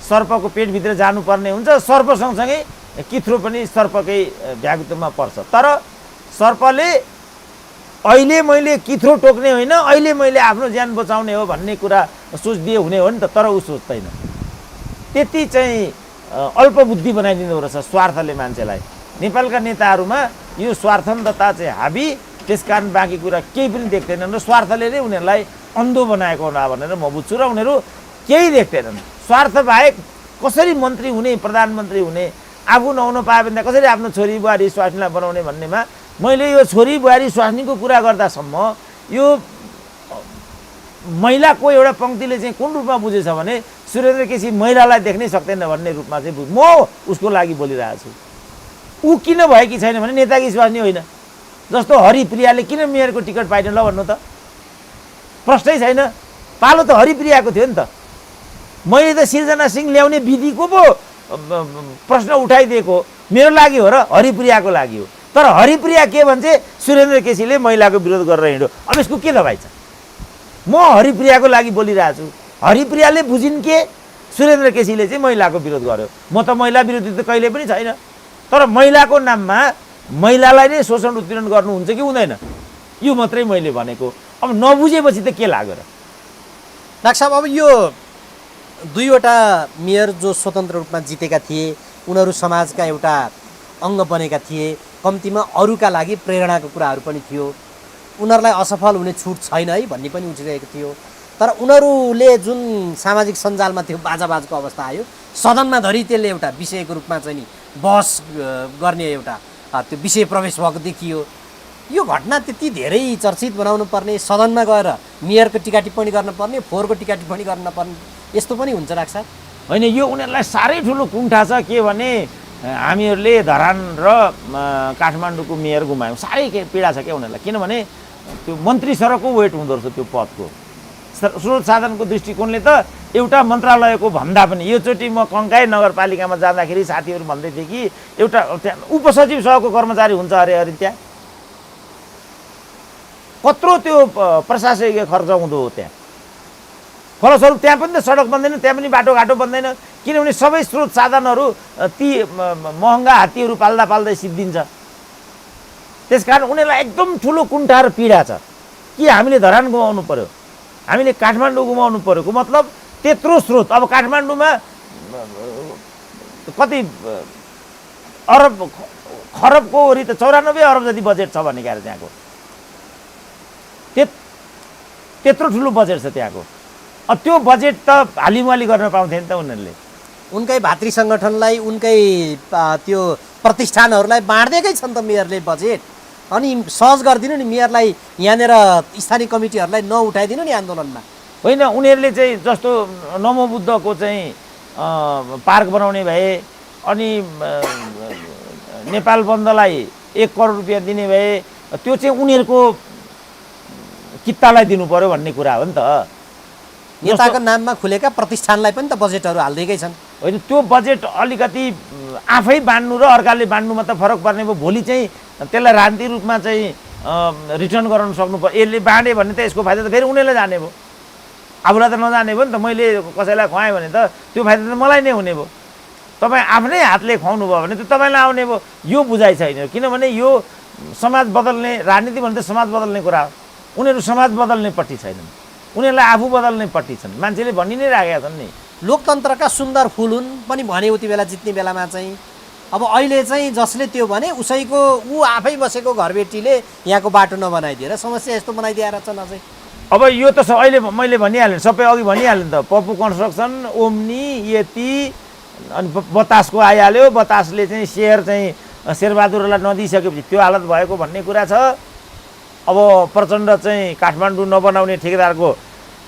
सर्पको पेटभित्र जानुपर्ने हुन्छ। सर्प सँगसँगै किथ्रो पनि सर्पकै भ्यागुतोमा पर्छ। तर सर्पले अहिले मैले किथ्रो टोक्ने होइन, अहिले मैले आफ्नो ज्यान बचाउने हो भन्ने कुरा सोचिदिए हुने हो नि त। तर ऊ सोच्दैन। त्यति चाहिँ अल्पबुद्धि बनाइदिँदो रहेछ स्वार्थले मान्छेलाई। नेपालका नेताहरूमा यो स्वार्थन्तता चाहिँ हाबी, त्यसकारण बाँकी कुरा केही पनि देख्दैनन् र स्वार्थले नै उनीहरूलाई अन्धो बनाएको होला भनेर म बुझ्छु। र उनीहरू केही देख्दैनन्। स्वार्थ बाहेक कसरी मन्त्री हुने, प्रधानमन्त्री हुने, आफू नहुन पायो भने कसरी आफ्नो छोरी बुहारी स्वास्नीलाई बनाउने भन्नेमा मैले यो छोरी बुहारी स्वास्नीको कुरा गर्दासम्म यो महिलाको एउटा पङ्क्तिले चाहिँ कुन रूपमा बुझेछ भने सुरेन्द्र केसी महिलालाई देख्नै सक्दैन भन्ने रूपमा चाहिँ म उसको लागि बोलिरहेको छु। ऊ किन भएकी छैन भने नेताकी स्वास्नी होइन। जस्तो हरिप्रियाले किन मेयरको टिकट पाइन ल भन्नु त? प्रश्नै छैन। पालो त हरिप्रियाको थियो नि त। मैले त सिर्जना सिंह ल्याउने विधिको पो प्रश्न उठाइदिएको मेरो लागि हो र हरिप्रियाको लागि हो। तर हरिप्रिया के भन्छ, सुरेन्द्र केसीले महिलाको विरोध गरेर हिँड्यो। अब यसको के दबाई छ? म हरिप्रियाको लागि बोलिरहेको छु। हरिप्रियाले बुझिन् के सुरेन्द्र केसीले चाहिँ महिलाको विरोध गर्यो। म त महिला विरोधी त कहिले पनि छैन। तर महिलाको नाममा महिलालाई नै शोषण उत्पीडन गर्नुहुन्छ कि हुँदैन, यो मात्रै मैले भनेको। अब नबुझेपछि त के लाग्यो र? डाक्टर साहब, अब यो दुईवटा मेयर जो स्वतन्त्र रूपमा जितेका थिए, उनीहरू समाजका एउटा अङ्ग बनेका थिए, कम्तीमा अरूका लागि प्रेरणाको कुराहरू पनि थियो। उनीहरूलाई असफल हुने छुट छैन है भन्ने पनि उठिरहेको थियो। तर उनीहरूले जुन सामाजिक सञ्जालमा त्यो बाजाबाजको अवस्था आयो, सदनमा धरि त्यसले एउटा विषयको रूपमा चाहिँ नि बहस गर्ने एउटा त्यो विषय प्रवेश भएको देखियो। यो घटना त्यति धेरै चर्चित बनाउनु पर्ने, सदनमा गएर मेयरको टिका टिप्पणी गर्नुपर्ने, फोहोरको टिका टिप्पणी गर्न नपर्ने, यस्तो पनि हुन्छ डाक्टर साहब? होइन, यो उनीहरूलाई साह्रै ठुलो कुण्ठा छ। के भने हामीहरूले धरान र काठमाडौँको मेयर गुमायौँ। साह्रै पीडा छ क्या उनीहरूलाई। किनभने त्यो मन्त्री सरको वेट हुँदो रहेछ त्यो पदको। स्रोत साधनको दृष्टिकोणले त एउटा मन्त्रालयको भन्दा पनि, योचोटि म कङ्काई नगरपालिकामा जाँदाखेरि साथीहरू भन्दै थिए कि एउटा त्यहाँ उपसचिव सहको कर्मचारी हुन्छ अरे त्यहाँ कत्रो त्यो प्रशासकीय खर्च हुँदो हो त्यहाँ। फलस्वरूप त्यहाँ पनि त सडक बन्दैन, त्यहाँ पनि बाटोघाटो बन्दैन। किनभने सबै स्रोत साधनहरू ती महँगा हात्तीहरू पाल्दा पाल्दै सिद्धिन्छ। त्यसकारण उनीहरूलाई एकदम ठुलो कुण्ठा र पीडा छ कि हामीले धरान गुमाउनु पर्यो, हामीले काठमाडौँ गुमाउनु पर्यो। मतलब त्यत्रो स्रोत। अब काठमाडौँमा कति अरब खरबको वरि त 94 अरब जति बजेट छ भने क्या त्यहाँको त्यत्रो ठुलो बजेट छ त्यहाँको त्यो बजेट त हालिमाली गर्न पाउँथे नि त उनीहरूले उनकै भातृ सङ्गठनलाई उनकै त्यो प्रतिष्ठानहरूलाई बाँड्दैकै छन् त मेयरले बजेट अनि सहज गरिदिनु नि मेयरलाई यहाँनिर स्थानीय कमिटीहरूलाई नउठाइदिनु नि आन्दोलनमा होइन उनीहरूले चाहिँ जस्तो नमो बुद्धको चाहिँ पार्क बनाउने भए अनि नेपाल बन्दलाई 1 करोड रुपियाँ दिने भए त्यो चाहिँ उनीहरूको कित्तालाई दिनु पर्यो भन्ने कुरा हो नि त नेताको नाममा खुलेका प्रतिष्ठानलाई पनि त बजेटहरू हाल्दैकै छन् होइन त्यो बजेट अलिकति आफै बाँड्नु र अर्काले बाँड्नुमा त फरक पर्ने भयो भोलि चाहिँ त्यसलाई राजनीतिक रूपमा चाहिँ रिटर्न गराउन सक्नु पर्यो यसले बाँडे भने त यसको फाइदा त फेरि उनीहरूले जाने भयो आफूलाई त नजाने भयो नि त मैले कसैलाई खुवाएँ भने त त्यो फाइदा त मलाई नै हुने भयो तपाईँ आफ्नै हातले खुवाउनु भयो भने त तपाईँलाई आउने भयो यो बुझाइ छैन किनभने यो समाज बदल्ने राजनीति भने त समाज बदल्ने कुरा हो उनीहरू समाज बदल्ने पट्टि छैनन् उनीहरूलाई आफू बदल्ने पट्टि छन् मान्छेले भनि नै राखेका छन् नि लोकतन्त्रका सुन्दर फुल हुन् पनि भने उति बेला जित्ने बेलामा चाहिँ अब अहिले चाहिँ जसले त्यो भने उसैको ऊ आफै बसेको घरबेटीले यहाँको बाटो नबनाइदिएर समस्या यस्तो बनाइदिएर छन् अझै अब यो त अहिले मैले भनिहालेँ सबै अघि भनिहालेँ त पप्पू कन्स्ट्रक्सन ओम्नी यति अनि बतासको आइहाल्यो बतासले चाहिँ सेयर चाहिँ शेरबहादुरलाई नदिइसकेपछि त्यो हालत भएको भन्ने कुरा छ अब प्रचण्ड चाहिँ काठमाडौँ नबनाउने ठेकेदारको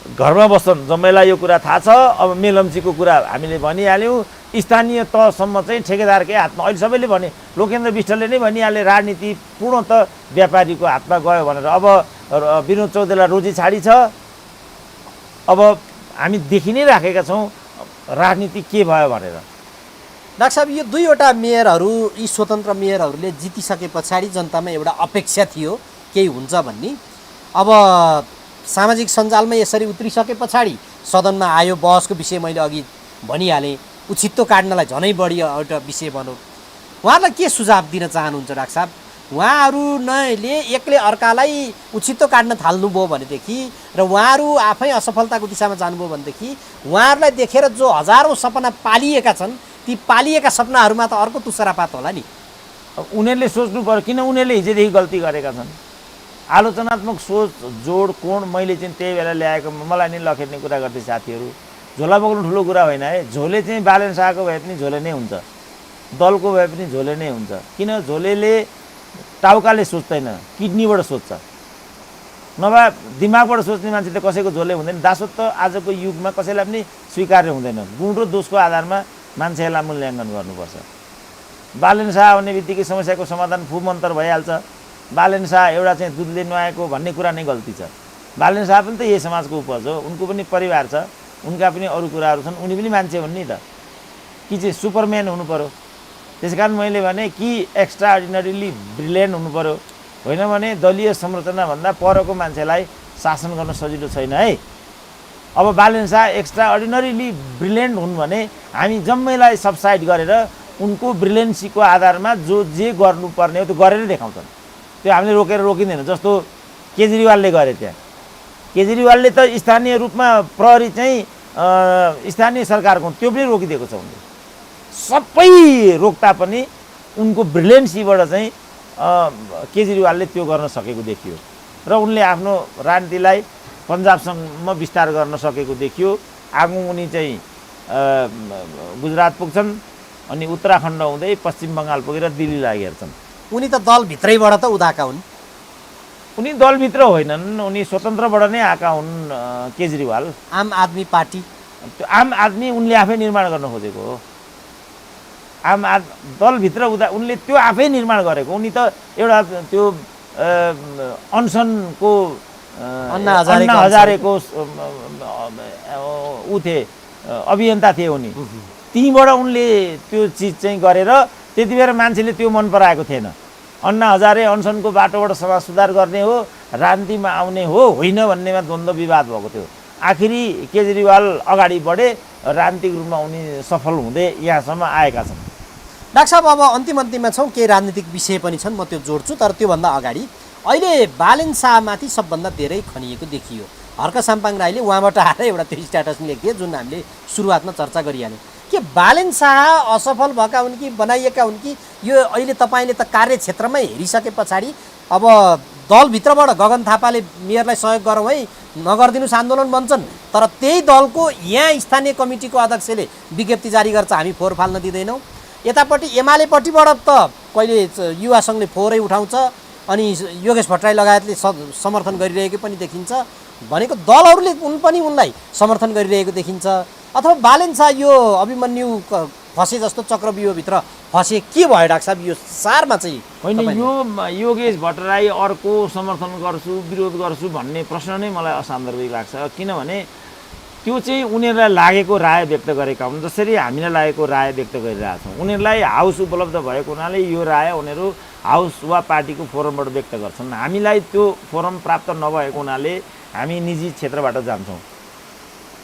घरमा बस्छन् जम्मैलाई यो कुरा थाहा छ अब मेलम्चीको कुरा हामीले भनिहाल्यौँ स्थानीय तहसम्म चाहिँ ठेकेदारकै हातमा अहिले सबैले भने लोकेन्द्र विष्टले नै भनिहाले राजनीति पूर्णत व्यापारीको हातमा गयो भनेर अब विनोद चौधरीलाई रोजी छाडी छ अब हामी देखि नै राखेका छौँ राजनीति के भयो भनेर डाक्टर साहब यो दुईवटा मेयरहरू यी स्वतन्त्र मेयरहरूले जितिसके पछाडि जनतामा एउटा अपेक्षा थियो केही हुन्छ भन्ने अब सामाजिक सञ्जालमा यसरी उत्रिसके पछाडि सदनमा आयो बहसको विषय मैले अघि भनिहालेँ उछित्तो काट्नलाई झनै बढी एउटा विषय बन्यो उहाँहरूलाई के सुझाव दिन चाहनुहुन्छ डाक्टर साहब उहाँहरू नैले एकले अर्कालाई उछित्तो काट्न थाल्नुभयो भनेदेखि र उहाँहरू आफै असफलताको दिशामा जानुभयो भनेदेखि उहाँहरूलाई देखेर जो हजारौँ सपना पालिएका छन् ती पालिएका सपनाहरूमा त अर्को तुसरापात होला नि उनीहरूले सोच्नु पर्यो किन उनीहरूले हिजोदेखि गल्ती गरेका छन् आलोचनात्मक सोच जोड कोण मैले चाहिँ त्यही बेला ल्याएको मलाई नै लखेट्ने कुरा गर्थे साथीहरू झोला बोक्नु ठुलो कुरा होइन है झोले चाहिँ बालेन शाहको भए पनि झोले नै हुन्छ दलको भए पनि झोले नै हुन्छ किन झोलेले टाउकाले सोच्दैन किडनीबाट सोच्छ नभए दिमागबाट सोच्ने मान्छे त कसैको झोले हुँदैन दासत्व आजको युगमा कसैलाई पनि स्वीकार्य हुँदैन गुण र दोषको आधारमा मान्छेलाई मूल्याङ्कन गर्नुपर्छ बालेन शाह आउने बित्तिकै समस्याको समाधान फुमन्तर भइहाल्छ बालेन शाह एउटा चाहिँ दुधले नुहाएको भन्ने कुरा नै गल्ती छ बालेन शाह पनि त यही समाजको उपज हो उनको पनि परिवार छ उनका पनि अरू कुराहरू छन् उनी पनि मान्छे हुन् नि त कि चाहिँ सुपरम्यान हुनु पर्यो त्यस कारण मैले भने कि एक्स्ट्रा अर्डिनरीली ब्रिलियन्ट हुनु पर्यो होइन भने दलीय संरचनाभन्दा परको मान्छेलाई शासन गर्न सजिलो छैन है अब बालेन शाह एक्स्ट्रा अर्डिनरीली ब्रिलियन्ट हुन् भने हामी जम्मैलाई सबसाइड गरेर उनको ब्रिलियन्सीको आधारमा जो जे गर्नुपर्ने हो त्यो गरेर देखाउँछन् त्यो हामीले रोकेर रोकिँदैन जस्तो केजरीवालले गरे त्यहाँ केजरीवालले त स्थानीय रूपमा प्रहरी चाहिँ स्थानीय सरकारको त्यो पनि रोकिदिएको छ उनले सबै रोक्दा पनि उनको ब्रिलियन्सीबाट चाहिँ केजरीवालले त्यो गर्न सकेको देखियो र उनले आफ्नो राजनीतिलाई पन्जाबसम्म विस्तार गर्न सकेको देखियो आगो उनी चाहिँ गुजरात पुग्छन् अनि उत्तराखण्ड हुँदै पश्चिम बङ्गाल पुगेर दिल्लीलाई हेर्छन् उनी त दलभित्रैबाट त उदाएका हुन् उनी दलभित्र होइनन् उनी स्वतन्त्रबाट नै आएका हुन् केजरीवाल आम आदमी पार्टी त्यो आम आदमी उनले आफै निर्माण गर्न खोजेको हो दलभित्र उनले त्यो आफै निर्माण गरेको उनी त एउटा त्यो अनसनको अन्ना हजारेको ऊ थिए अभियन्ता थिए उनी त्यहीँबाट उनले त्यो चिज चाहिँ गरेर त्यति बेला मान्छेले त्यो मन पराएको थिएन अन्ना हजारे अनसनको बाटोबाट समाज सुधार गर्ने हो राजनीतिमा आउने हो होइन भन्नेमा द्वन्द्व विवाद भएको थियो आखिरी केजरीवाल अगाडि बढे राजनीतिक रूपमा उनी सफल हुँदै यहाँसम्म आएका छन् डाक्टर साहब अब अन्तिममा छौँ केही राजनीतिक विषय पनि छन् म त्यो जोड्छु तर त्योभन्दा अगाडि अहिले बालेन शाहमाथि सबभन्दा धेरै खनिएको देखियो हर्क साम्पाङ राईले उहाँबाट आएर एउटा त्यो स्ट्याटस लेखिदिए जुन हामीले सुरुवातमा चर्चा गरिहाल्यौँ के बालेन शाह असफल भएका हुन् कि बनाइएका हुन् कि यो अहिले तपाईँले त कार्यक्षेत्रमै हेरिसके पछाडि अब दलभित्रबाट गगन थापाले मेयरलाई सहयोग गरौँ है नगरिदिनुहोस् आन्दोलन भन्छन्, तर त्यही दलको यहाँ स्थानीय कमिटीको अध्यक्षले विज्ञप्ति जारी गर्छ हामी फोहोर फाल्न दिँदैनौँ। यतापट्टि एमालेपट्टिबाट त कहिले युवा सङ्घले फोहोरै उठाउँछ अनि योगेश भट्टराई लगायतले समर्थन गरिरहेको पनि देखिन्छ। भनेको दलहरूले पनि उनलाई समर्थन गरिरहेको देखिन्छ। अथवा बालेन शाह यो अभिमन्यु फसे जस्तो चक्रव्यूहभित्र फसे के भयो डाक्टर साहब? यो सारमा चाहिँ होइन, यो योगेश भट्टराई अर्को समर्थन गर्छु विरोध गर्छु भन्ने प्रश्न नै मलाई असान्दर्भिक लाग्छ। किनभने त्यो चाहिँ उनीहरूलाई लागेको राय व्यक्त गरेका हुन्, जसरी हामीलाई लागेको राय व्यक्त गरिरहेका छौँ। उनीहरूलाई हाउस उपलब्ध भएको हुनाले यो राय उनीहरू हाउस वा पार्टीको फोरमबाट व्यक्त गर्छन्। हामीलाई त्यो फोरम प्राप्त नभएको हुनाले हामी निजी क्षेत्रबाट जान्छौँ,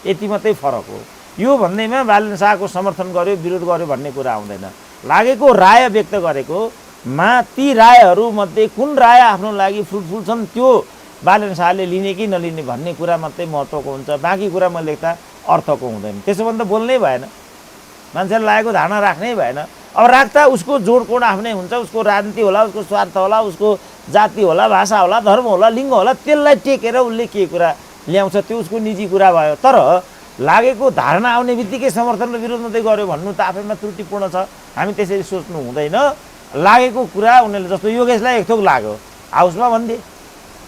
यति मात्रै फरक हो। यो भन्दैमा बालेन शाहको समर्थन गर्यो विरोध गर्यो भन्ने कुरा आउँदैन। लागेको राय व्यक्त गरेकोमा ती रायहरूमध्ये कुन राय आफ्नो लागि फ्रुटफुल छन् त्यो बालेन शाहले लिने कि नलिने भन्ने कुरा मात्रै महत्त्वको हुन्छ, बाँकी कुरा म लेख्दा अर्थको हुँदैन। त्यसो भने त बोल्नै भएन, मान्छेले लागेको धारणा राख्नै भएन। अब राख्दा उसको जोडकोड आफ्नै हुन्छ, उसको राजनीति होला, उसको स्वार्थ होला, उसको जाति होला, भाषा होला, धर्म होला, लिङ्ग होला, त्यसलाई टेकेर उसले के कुरा ल्याउँछ त्यो उसको निजी कुरा भयो। तर लागेको धारणा आउने बित्तिकै समर्थन र विरोध मात्रै गर्यो भन्नु त आफैमा त्रुटिपूर्ण छ। हामी त्यसरी सोच्नु हुँदैन। लागेको कुरा उनीहरूले जस्तो योगेशलाई एक थोक लाग्यो हाउसमा भनिदिए,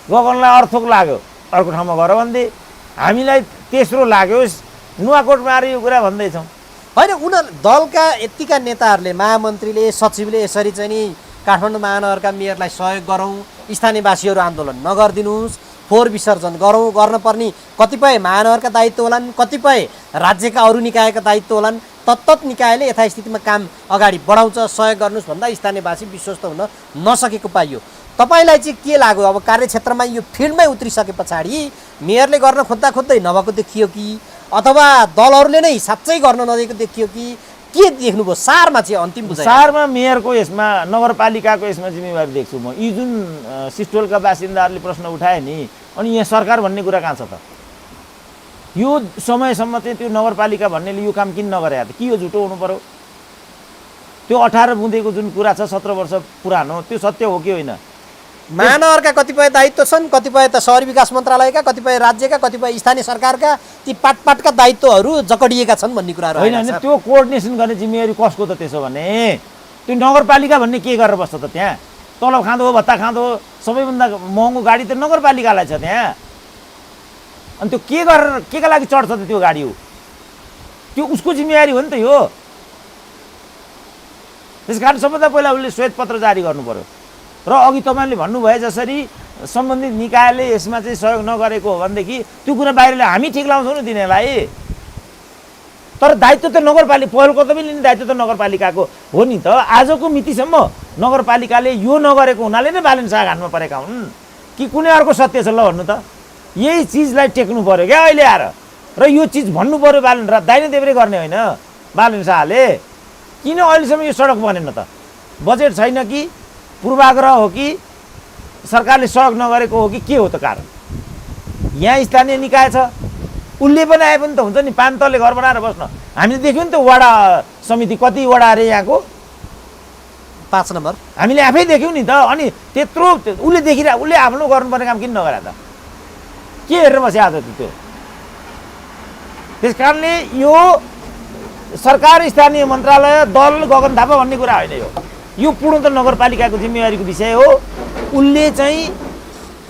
गगनलाई अर्थोक लाग्यो अर्को ठाउँमा गर भनिदिए, हामीलाई तेस्रो लाग्यो नुवाकोटमा आएर यो कुरा भन्दैछौँ। होइन, उनीहरू दलका यतिका नेताहरूले महामन्त्रीले सचिवले यसरी चाहिँ नि काठमाडौँ महानगरका मेयरलाई सहयोग गरौँ, स्थानीयवासीहरू आन्दोलन नगरिदिनुहोस्, फोहोर विसर्जन गरौँ, गर्नुपर्ने कतिपय महानगरका दायित्व होलान्, कतिपय राज्यका अरू निकायका दायित्व होलान्, तत्त निकायले यथास्थितिमा काम अगाडि बढाउँछ, सहयोग गर्नुहोस् भन्दा स्थानीयवासी विश्वस्त हुन नसकेको पाइयो। तपाईँलाई चाहिँ के लाग्यो? अब कार्यक्षेत्रमा यो फिल्डमै उत्रिसके पछाडि मेयरले गर्न खोज्दा खोज्दै नभएको देखियो कि अथवा दलहरूले नै साँच्चै गर्न नदिएको देखियो कि के देख्नुभयो सारमा चाहिँ अन्तिम बुझाइ? सारमा मेयरको यसमा नगरपालिकाको यसमा जिम्मेवारी देख्छु म। यी जुन सिस्टोलका बासिन्दाहरूले प्रश्न उठाए नि, अनि यहाँ सरकार भन्ने कुरा कहाँ छ त? यो समयसम्म चाहिँ त्यो नगरपालिका भन्नेले यो काम किन नगरे त? के यो झुटो हुनु पर्यो? त्यो 18 बुँदेको जुन कुरा छ 17 वर्ष पुरानो, त्यो सत्य हो कि होइन? महानगरका कतिपय दायित्व छन्, कतिपय त शहरी विकास मन्त्रालयका, कतिपय राज्यका, कतिपय स्थानीय सरकारका, ती पाटपाटका दायित्वहरू जकडिएका छन् भन्ने कुराहरू होइन। होइन, त्यो कोअर्डिनेसन गर्ने जिम्मेवारी कसको त? त्यसो भने त्यो नगरपालिका भन्ने के गरेर बस्छ त? त्यहाँ तलब खाँदो हो, भत्ता खाँदो हो, सबैभन्दा महँगो गाडी त नगरपालिकालाई छ त्यहाँ। अनि त्यो के गरेर के का लागि चढ्छ त? त्यो गाडी हो, त्यो उसको जिम्मेवारी हो नि त यो। त्यस कारण सबभन्दा पहिला उसले श्वेतपत्र जारी गर्नु पर्यो। र अघि तपाईँले भन्नुभए जसरी सम्बन्धित निकायले यसमा चाहिँ सहयोग नगरेको हो भनेदेखि त्यो कुरा बाहिरले हामी ठिक लाउँछौँ नि दिनेलाई। तर दायित्व त नगरपालिका, पहिलो कदमी लिने दायित्व त नगरपालिकाको हो नि त। आजको मितिसम्म नगरपालिकाले यो नगरेको हुनाले नै बालेन शाह घानमा परेका हुन् कि कुनै अर्को सत्य छ? ल भन्नु त। यही चिजलाई टेक्नु पर्यो क्या अहिले आएर, र यो चिज भन्नु पर्यो बालेन र दाहिने देब्रे गर्ने होइन बालेन शाहले। किन अहिलेसम्म यो सडक बनेन त? बजेट छैन कि, पूर्वाग्रह हो कि, सरकारले सहयोग नगरेको हो कि के हो त कारण? यहाँ स्थानीय निकाय छ, उसले पनि आए पनि त हुन्छ नि, 5 तले घर बनाएर बस्न। हामीले देख्यौँ नि त वडा समिति कति वडा अरे यहाँको, 5 नम्बर हामीले आफै देख्यौँ नि त। अनि त्यत्रो उसले देखिरह उसले आफ्नो गर्नुपर्ने काम किन नगरे त? के हेरेर बसे आज त्यो? त्यस कारणले यो सरकार, स्थानीय मन्त्रालय, दल, गगन थापा भन्ने कुरा होइन। यो पूर्णतः नगरपालिकाको जिम्मेवारीको विषय हो। उसले चाहिँ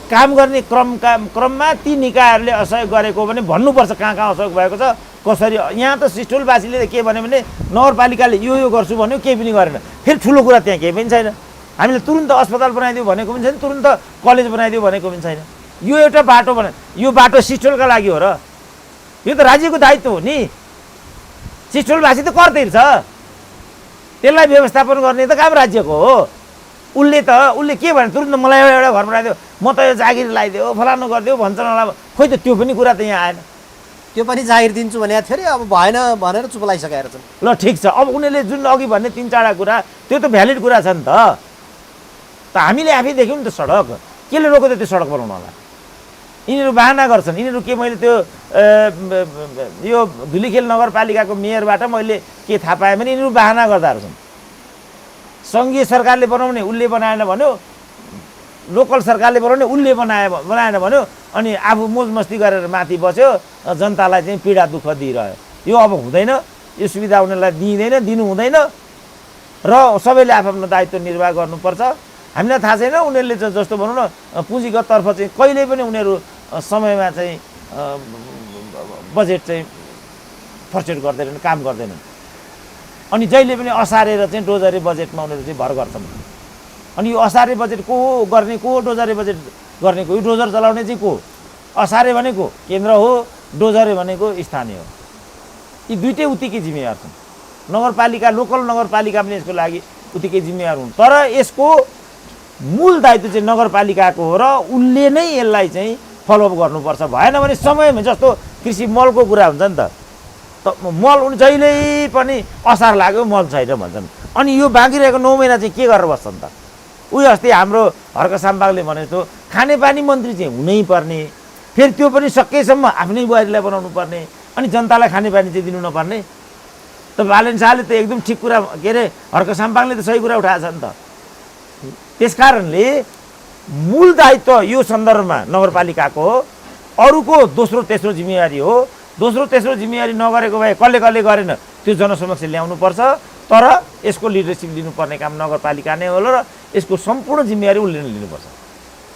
काम गर्ने क्रममा ती निकायहरूले असहयोग गरेको हो भने भन्नुपर्छ कहाँ कहाँ असहयोग भएको छ, कसरी। यहाँ त सिस्टोलवासीले के भन्यो भने नगरपालिकाले यो गर्छु भन्यो, केही पनि गरेन। फेरि ठुलो कुरा त्यहाँ केही पनि छैन। हामीले तुरुन्त अस्पताल बनाइदियो भनेको पनि छैन, तुरुन्त कलेज बनाइदियो भनेको पनि छैन। यो एउटा बाटो यो बाटो सिस्टोलका लागि हो र? यो त राज्यको दायित्व हो नि। सिस्टोलवासी त कर तिर्छ, त्यसलाई व्यवस्थापन गर्ने त काम राज्यको हो। उसले के भने तुरुन्त मलाई एउटा घर बनाइदियो, म त यो जागिर लगाइदियो, फलानु गरिदियो भन्छ नला। खोइ त त्यो पनि कुरा त यहाँ आएन। त्यो पनि जागिर दिन्छु भने थियो अरे, अब भएन भनेर चुप लागिसकेका रहेछन्। ल ठिक छ, अब उनीहरूले जुन अघि भन्ने 3-4 कुरा त्यो त भ्यालिड कुरा छ नि त। हामीले आफै देख्यौँ नि त सडक, केले रोक्यो त त्यो सडक बनाउनलाई? यिनीहरू बाहना गर्छन्। यिनीहरू के मैले त्यो यो धुलीखेल नगरपालिकाको मेयरबाट मैले के थाहा पाएँ भने यिनीहरू बाहना गर्दाहरू छन्। सङ्घीय सरकारले बनाउने उसले बनाएन भन्यो, लोकल सरकारले बनाउने उसले बनाएन भन्यो, अनि आफू मोज मस्ती गरेर माथि बस्यो, जनतालाई चाहिँ पीडा दुःख दिइरह्यो। यो अब हुँदैन, यो सुविधा उनीहरूलाई दिइँदैन, दिनु हुँदैन र सबैले आफ्नो दायित्व निर्वाह गर्नुपर्छ। हामीलाई थाहा छैन उनीहरूले जस्तो भनौँ न पुँजीगत तर्फ चाहिँ कहिले पनि उनीहरू समयमा चाहिँ बजेट चाहिँ फर्चेट गर्दैनन्, काम गर्दैनन्। अनि जहिले पनि असारेर चाहिँ डोजरे बजेटमा उनीहरू चाहिँ भर गर्छन्। अनि यो असारे बजेट को गर्ने, को डोजरे बजेट गर्नेको, यो डोजर चलाउने चाहिँ को? असारे भनेको केन्द्र हो, डोजरे भनेको स्थानीय हो। यी दुइटै उत्तिकै जिम्मेवार छन्। नगरपालिका, लोकल नगरपालिका पनि यसको लागि उत्तिकै जिम्मेवार हुन्। तर यसको मूल दायित्व चाहिँ नगरपालिकाको हो र उसले नै यसलाई चाहिँ फलोअप गर्नुपर्छ। भएन भने समयमा जस्तो कृषि मलको कुरा हुन्छ नि त मल उनी जहिल्यै पनि असार लाग्यो मल छैन भन्छन्। अनि यो बाँकी रहेको 9 महिना चाहिँ के गरेर बस्छन् त? उही अस्ति हाम्रो हर्क साम्बाङले भने जस्तो खानेपानी मन्त्री चाहिँ हुनै पर्ने, फेरि त्यो पनि सकेसम्म आफ्नै बुहारीलाई बनाउनु पर्ने, अनि जनतालाई खानेपानी चाहिँ दिनु नपर्ने। त बालेन शाहले त एकदम ठिक कुरा, के अरे हर्क साम्बाङले त सही कुरा उठाएछ नि त। त्यस कारणले मूल दायित्व यो सन्दर्भमा नगरपालिकाको हो, अरूको दोस्रो तेस्रो जिम्मेवारी हो। दोस्रो तेस्रो जिम्मेवारी नगरेको भए कसले गरेन त्यो जनसमक्ष ल्याउनुपर्छ। तर यसको लिडरसिप लिनुपर्ने काम नगरपालिका नै हो र यसको सम्पूर्ण जिम्मेवारी उसले नै लिनुपर्छ।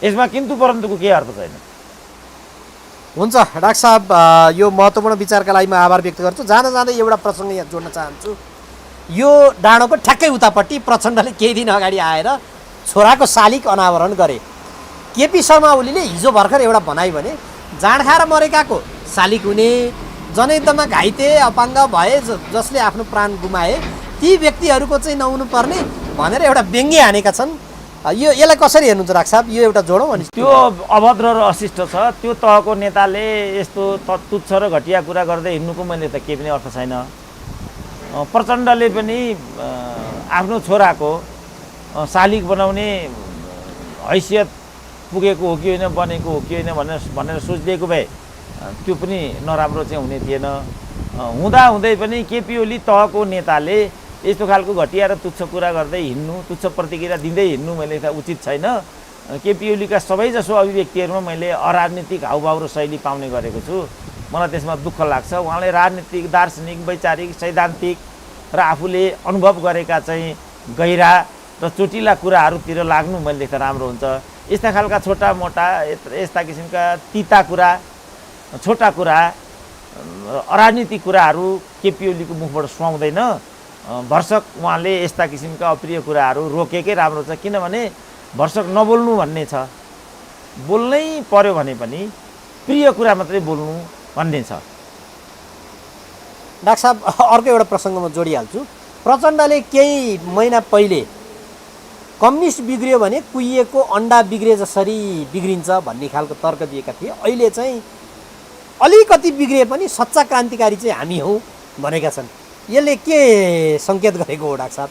यसमा किन्तु परन्तुको केही अर्थ छैन। हुन्छ डाक्टर साहब, यो महत्त्वपूर्ण विचारका लागि म आभार व्यक्त गर्छु। जाँदा जाँदै एउटा प्रसङ्ग यहाँ जोड्न चाहन्छु। यो डाँडोको ठ्याक्कै उतापट्टि प्रचण्डले केही दिन अगाडि आएर छोराको शालिग अनावरण गरे। केपी शर्मा ओलीले हिजो भर्खर एउटा भनाइ भने जाँड खाएर मरेकाको शालिग हुने, जनयुद्धमा घाइते अपाङ्ग भए जसले आफ्नो प्राण गुमाए ती व्यक्तिहरूको चाहिँ नहुनु पर्ने भनेर एउटा व्यङ्ग्य हानेका छन्। यसलाई कसरी हेर्नुहुन्छ डाक्टर साहब? यो एउटा जोडौँ अनि त्यो अभद्र र अशिष्ट छ। त्यो तहको नेताले यस्तो तुच्छ र घटिया कुरा गर्दै हिँड्नुको मैले त केही पनि अर्थ छैन। प्रचण्डले पनि आफ्नो छोराको शालिग बनाउने हैसियत पुगेको हो कि होइन, बनेको हो कि होइन भनेर सोचिदिएको भए त्यो पनि नराम्रो चाहिँ हुने थिएन। हुँदाहुँदै पनि केपी ओली तहको नेताले यस्तो खालको घटिया र तुच्छ कुरा गर्दै हिँड्नु, तुच्छ प्रतिक्रिया दिँदै हिँड्नु मैले त उचित छैन। केपी ओलीका सबैजसो अभिव्यक्तिहरूमा मैले अराजनीतिक हाउभाउ र शैली पाउने गरेको छु। मलाई त्यसमा दुःख लाग्छ। उहाँले राजनीतिक, दार्शनिक, वैचारिक, सैद्धान्तिक र आफूले अनुभव गरेका चाहिँ गहिरा र चोटिला कुराहरूतिर लाग्नु मैले देख्दा राम्रो हुन्छ। यस्ता खालका छोटा मोटा यस्ता किसिमका तिता कुरा, छोटा कुरा, अराजनीतिक कुराहरू केपी ओलीको मुखबाट सुहाउँदैन। भर्सक उहाँले यस्ता किसिमका अप्रिय कुराहरू रोकेकै राम्रो छ। किनभने भर्सक नबोल्नु भन्ने छ, बोल्नै पर्यो भने पनि प्रिय कुरा मात्रै बोल्नु भन्ने छ। डाक्टर साहब, अर्को एउटा प्रसङ्गमा जोडिहाल्छु। प्रचण्डले केही महिना पहिले कम्युनिस्ट बिग्रियो भने कुहिएको अन्डा बिग्रे जसरी बिग्रिन्छ भन्ने खालको तर्क दिएका थिए। अहिले चाहिँ अलिकति बिग्रिए पनि सच्चा क्रान्तिकारी चाहिँ हामी हौँ भनेका छन्। यसले के सङ्केत गरेको हो डाक्टर साहब?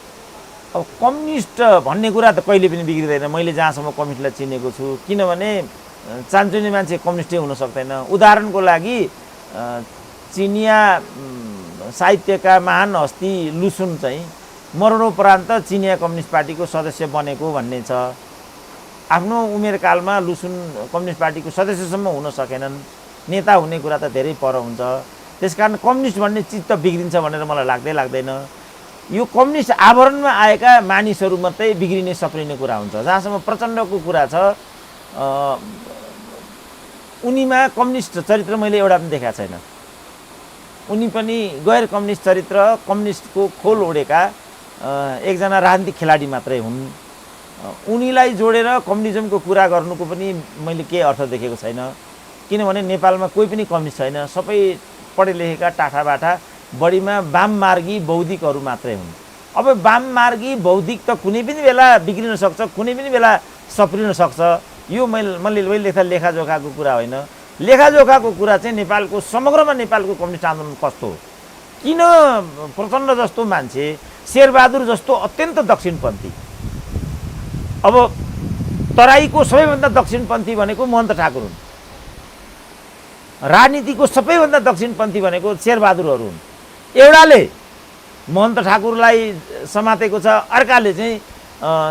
अब कम्युनिस्ट भन्ने कुरा त कहिले पनि बिग्रिँदैन। मैले जहाँसम्म कम्युनिस्टलाई चिनेको छु, किनभने चान्चुने मान्छे कम्युनिस्टै हुन सक्दैन। उदाहरणको लागि चिनिया साहित्यका महान हस्ती लुसुन चाहिँ मरणोपरान्त चिनिया कम्युनिस्ट पार्टीको सदस्य बनेको भन्ने छ। आफ्नो उमेरकालमा लुसुन कम्युनिस्ट पार्टीको सदस्यसम्म हुन सकेनन्। नेता हुने कुरा त धेरै पर हुन्छ। त्यसकारण कम्युनिस्ट भन्ने चिज त बिग्रिन्छ भनेर मलाई लाग्दैन। यो कम्युनिस्ट आवरणमा आएका मानिसहरू मात्रै बिग्रिने सप्रिने कुरा हुन्छ। जहाँसम्म प्रचण्डको कुरा छ, उनीमा कम्युनिस्ट चरित्र मैले एउटा पनि देखाएको छैन। उनी पनि गैर कम्युनिस्ट चरित्र, कम्युनिस्टको खोल ओढेका एकजना राजनीतिक खेलाडी मात्रै हुन्। उनीलाई जोडेर कम्युनिजमको कुरा गर्नुको पनि मैले केही अर्थ देखेको छैन। किनभने नेपालमा कोही पनि कम्युनिस्ट छैन। सबै पढे लेखेका टाठाबाठा, बढीमा वाममार्गी बौद्धिकहरू मात्रै हुन्। अब वाममार्गी बौद्धिक त कुनै पनि बेला बिग्रिन सक्छ, कुनै पनि बेला सप्रिन सक्छ। यो मैले लेखाजोखाको कुरा होइन। लेखाजोखाको कुरा चाहिँ नेपालको समग्रमा नेपालको कम्युनिस्ट आन्दोलन कस्तो हो, किन प्रचण्ड जस्तो मान्छे, शेरबहादुर जस्तो अत्यन्त दक्षिणपन्थी, अब तराईको सबैभन्दा दक्षिणपन्थी भनेको महन्त ठाकुर हुन्। राजनीतिको सबैभन्दा दक्षिणपन्थी भनेको शेरबहादुरहरू हुन्। एउटाले महन्त ठाकुरलाई समातेको छ, अर्काले चाहिँ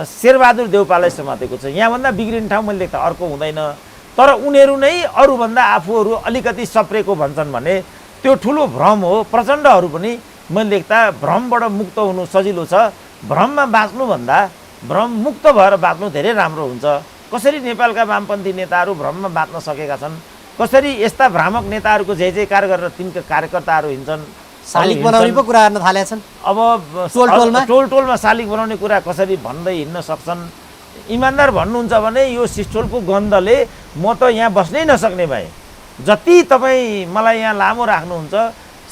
शेरबहादुर देउपालाई समातेको छ। यहाँभन्दा बिग्रिने ठाउँ मैले देख्दा अर्को हुँदैन। तर उनीहरू नै अरूभन्दा आफूहरू अलिकति सप्रेको भन्छन् भने त्यो ठुलो भ्रम हो। प्रचण्डहरू पनि मैले देख्दा भ्रमबाट मुक्त हुनु सजिलो छ। भ्रममा बाँच्नुभन्दा भ्रम मुक्त भएर बाँच्नु धेरै राम्रो हुन्छ। कसरी नेपालका वामपन्थी नेताहरू भ्रममा बाँच्न सकेका छन्, कसरी यस्ता भ्रामक नेताहरूको जय जयकार गरेर तिनका कार्यकर्ताहरू हिँड्छन्, शालिग बनाउने पो कुरा गर्न थालेका छन्। अब टोलमा शालिग बनाउने कुरा कसरी भन्दै हिँड्न सक्छन्। इमान्दार भन्नुहुन्छ भने यो सिस्टोलको गन्धले म त यहाँ बस्नै नसक्ने भए। जति तपाईँ मलाई यहाँ लामो राख्नुहुन्छ,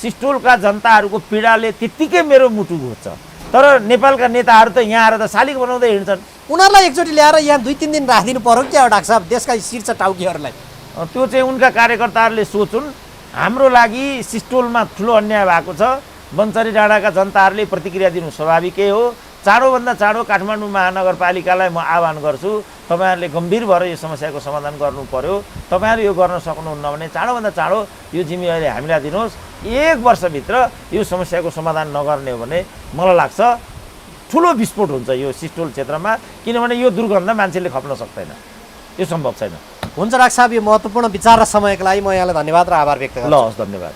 सिस्टोलका जनताहरूको पीडाले त्यत्तिकै मेरो मुटु घोच्छ। तर नेपालका नेताहरू त यहाँ आएर त शालिग बनाउँदै हिँड्छन्। उनीहरूलाई एकचोटि ल्याएर यहाँ 2-3 दिन राखिदिनु पर्यो क्या हो डाक्टर साहब, देशका शीर्ष टाउकीहरूलाई। त्यो चाहिँ उनका कार्यकर्ताहरूले सोचुन्। हाम्रो लागि सिस्टोलमा ठुलो अन्याय भएको छ। बन्चरी डाँडाका जनताहरूले प्रतिक्रिया दिनु स्वाभाविकै हो। चाँडोभन्दा चाँडो काठमाडौँ महानगरपालिकालाई म आह्वान गर्छु, तपाईँहरूले गम्भीर भएर यो समस्याको समाधान गर्नु पर्यो। तपाईँहरू यो गर्न सक्नुहुन्न भने चाँडोभन्दा चाँडो यो जिम्मेवारी हामीलाई दिनुहोस्। 1 वर्षभित्र यो समस्याको समाधान नगर्ने हो भने मलाई लाग्छ ठुलो विस्फोट हुन्छ यो सिस्टोल क्षेत्रमा। किनभने यो दुर्गन्ध मान्छेले खप्न सक्दैन, यो सम्भव छैन। हुन्छ डाक्टर साहब, यो महत्त्वपूर्ण विचार र समयको लागि म यहाँलाई धन्यवाद र आभार व्यक्त गर्छु। ल हस्, धन्यवाद।